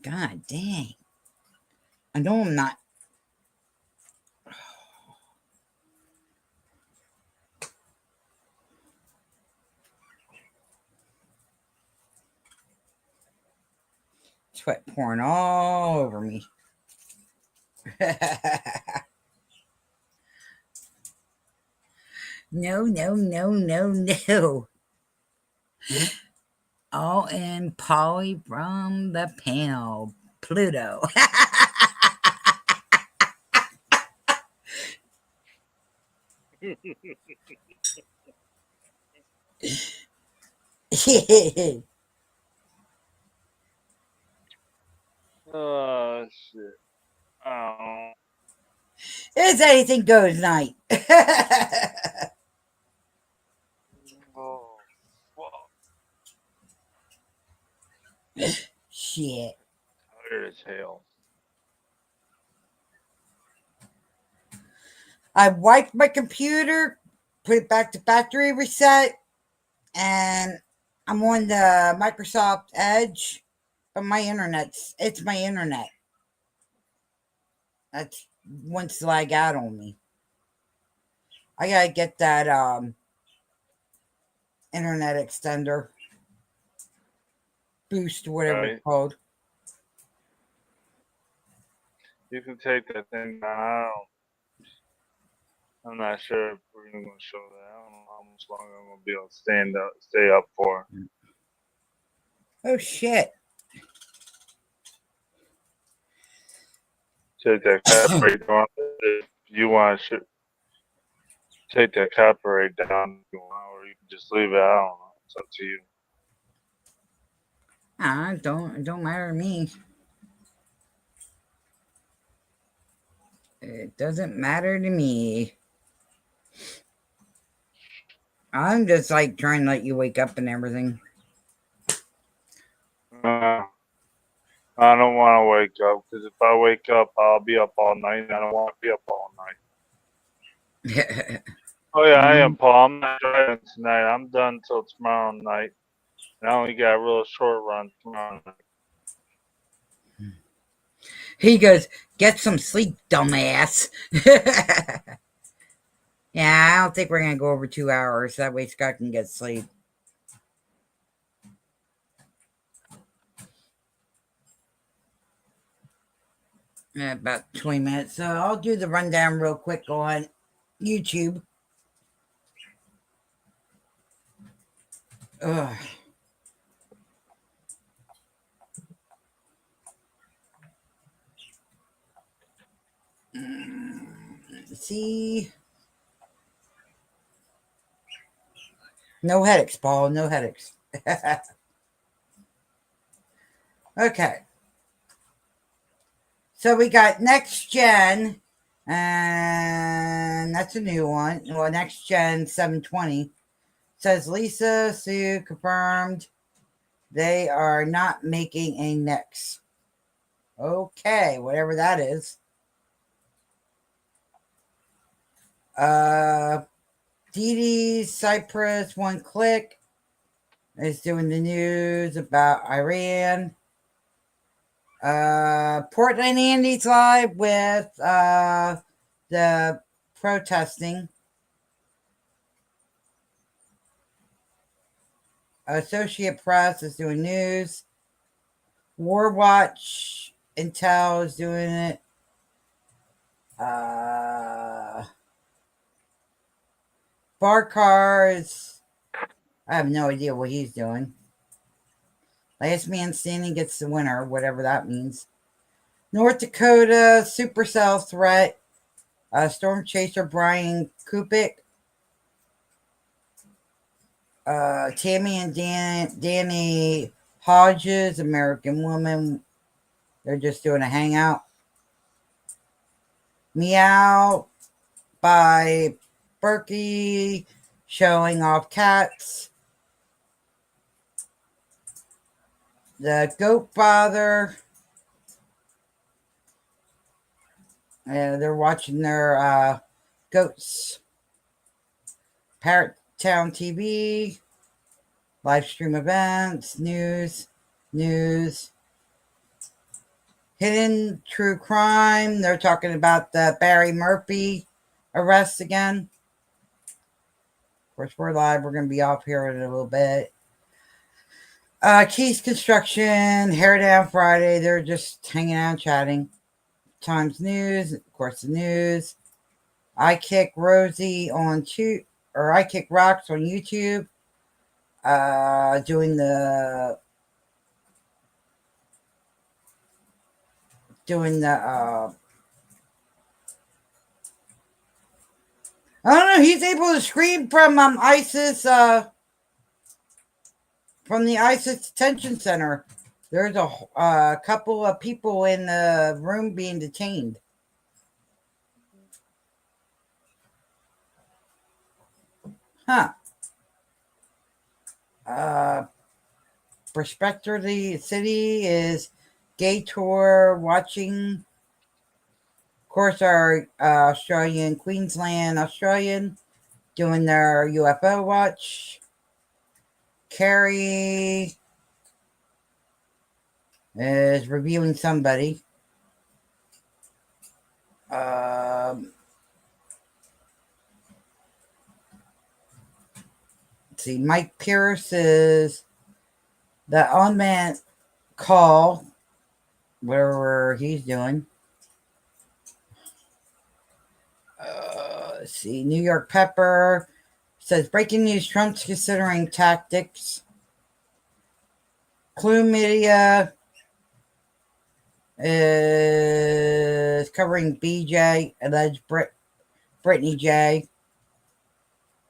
God dang. I know I'm not. Sweat pouring all over me. No, no, no, no, no. All in Polly from the panel. Pluto. Oh, shit. Oh. It's anything goes night. Oh, fuck. Shit. Tired as hell. I wiped my computer, put it back to factory reset, and I'm on the Microsoft Edge, but it's my internet. That's wants to lag out on me. I gotta get that internet extender boost, whatever it's called. You can take that thing down. I'm not sure if we're even going to show that. I don't know how much longer I'm going to be able to stay up for. Oh, shit. Take that copyright down if you want to. Take that copyright down if you want, or you can just leave it. I don't know. It's up to you. It don't matter to me. It doesn't matter to me. I'm just like trying to let you wake up and everything. I don't want to wake up because if I wake up, I'll be up all night. I don't want to be up all night. Oh yeah, I am, Paul. I'm not driving tonight. I'm done till tomorrow night. And I only got a real short run tomorrow night. He goes, get some sleep, dumbass. Yeah, I don't think we're going to go over 2 hours. That way Scott can get sleep. About 20 minutes. So I'll do the rundown real quick on YouTube. Ugh. Let's see. No headaches, Paul. No headaches. Okay. So we got Next Gen, and that's a new one. Well, Next Gen 720 says Lisa Su confirmed they are not making a Next. Okay, whatever that is. Dee Cyprus One Click is doing the news about Iran. Portland Andy's live with the protesting. Associate Press is doing news. War Watch Intel is doing it. Barcar is, I have no idea what he's doing. Last man standing gets the winner, whatever that means. North Dakota supercell threat. Storm Chaser Brian Kupik. Tammy and Danny Hodges, American Woman. They're just doing a hangout. Meow by Berkey showing off cats. The Goat Father. They're watching their goats. Parrot Town TV. Live stream events. News. Hidden True Crime. They're talking about the Barry Murphy arrest again. Of course, we're live. We're going to be off here in a little bit. Keys Construction, Hair Down Friday. They're just hanging out, chatting. Times News, of course, the news. I Kick Rosie on I Kick Rocks on YouTube. Doing the I don't know. He's able to scream from ISIS, from the ISIS detention center. There's a couple of people in the room being detained. Huh. Prospector the City is gay tour watching. Of course, our Australian, Queensland Australian, doing their UFO watch. Carrie is reviewing somebody. Let's see, Mike Pierce is the on-man call, whatever he's doing. Let's see, New York Pepper says breaking news: Trump's considering tactics. Clue Media is covering BJ, alleged Brittany J.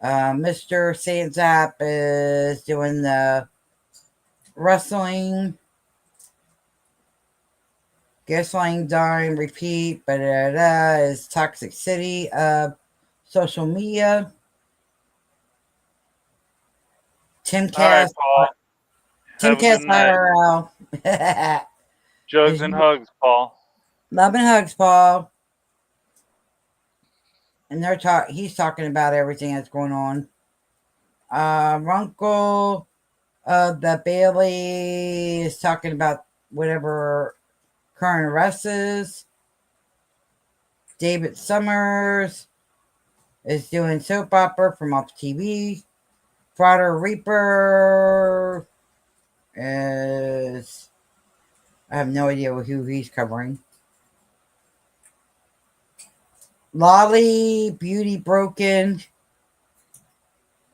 Mr. Sanzap is doing the wrestling. Gasoline Dime Repeat, is Toxic City of social media. Timcast, Timcast IRL. Jugs and hugs, Paul. Love and hugs, Paul. And he's talking about everything that's going on. Runkle the Bailey is talking about whatever current arrest is. David Summers is doing soap opera from off TV. Fraudster Reaper is, I have no idea who he's covering. Lolly Beauty Broken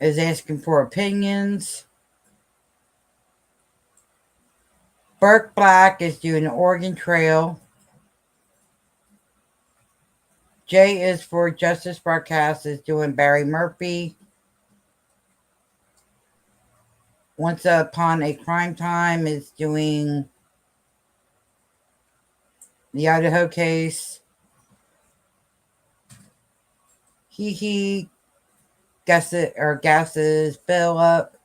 is asking for opinions. Burke Black is doing Oregon Trail. J is for Justice Broadcast is doing Barry Murphy. Once Upon a Crime Time is doing the Idaho case. Gasses bill up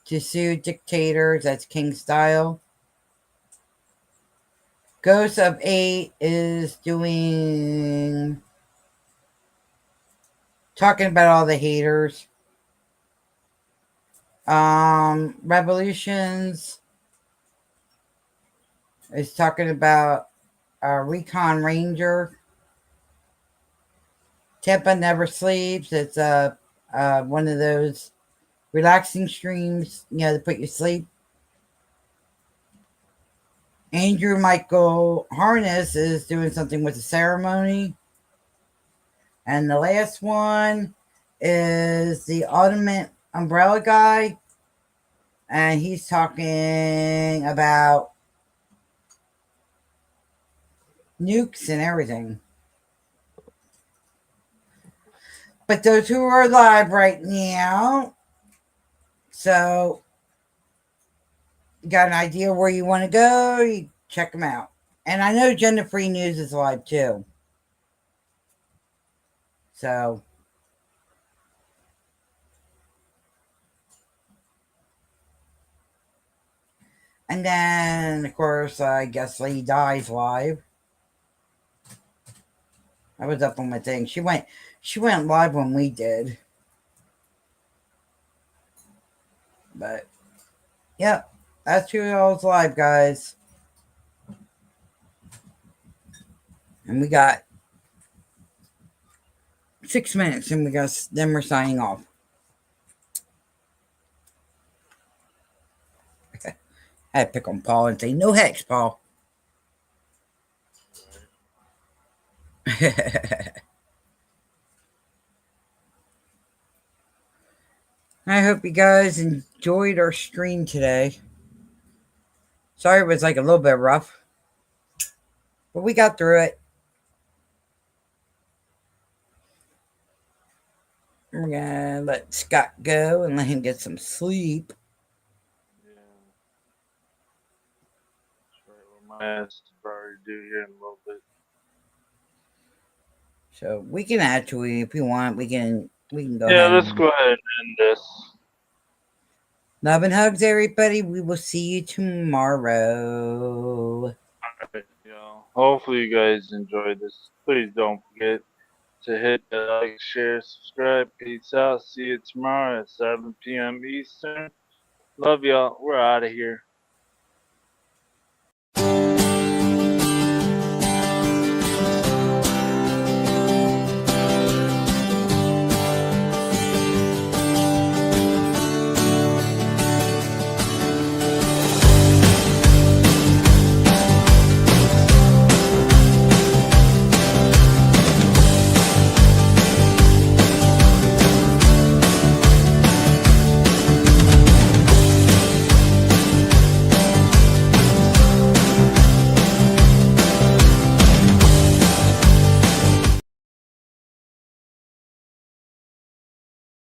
to sue dictators. That's King Style. Ghost of 8 is doing talking about all the haters. Revolutions is talking about Recon Ranger. Tampa Never Sleeps. It's one of those relaxing streams, to put you to sleep. Andrew Michael Harness is doing something with the ceremony. And the last one is the Ultimate Umbrella Guy. And he's talking about nukes and everything. But those who are live right now, so you got an idea where you want to go, you check them out. And I know Gender Free News is live too. So and then of course I guess Lady Di's live. I was up on my thing. She went live when we did. But yep, that's who all's live, guys. And we got 6 minutes and then we're signing off. I had to pick on Paul and say, no hex, Paul. I hope you guys enjoyed our stream today. Sorry it was like a little bit rough, but we got through it. We're gonna let Scott go and let him get some sleep. My ass to probably do here in a little bit. So we can actually, if you want, we can go. Yeah, let's go ahead and end this. Love and hugs, everybody. We will see you tomorrow. All right, y'all. Hopefully you guys enjoyed this. Please don't forget to hit the like, share, subscribe. Peace out. See you tomorrow at 7 p.m. Eastern. Love y'all. We're out of here.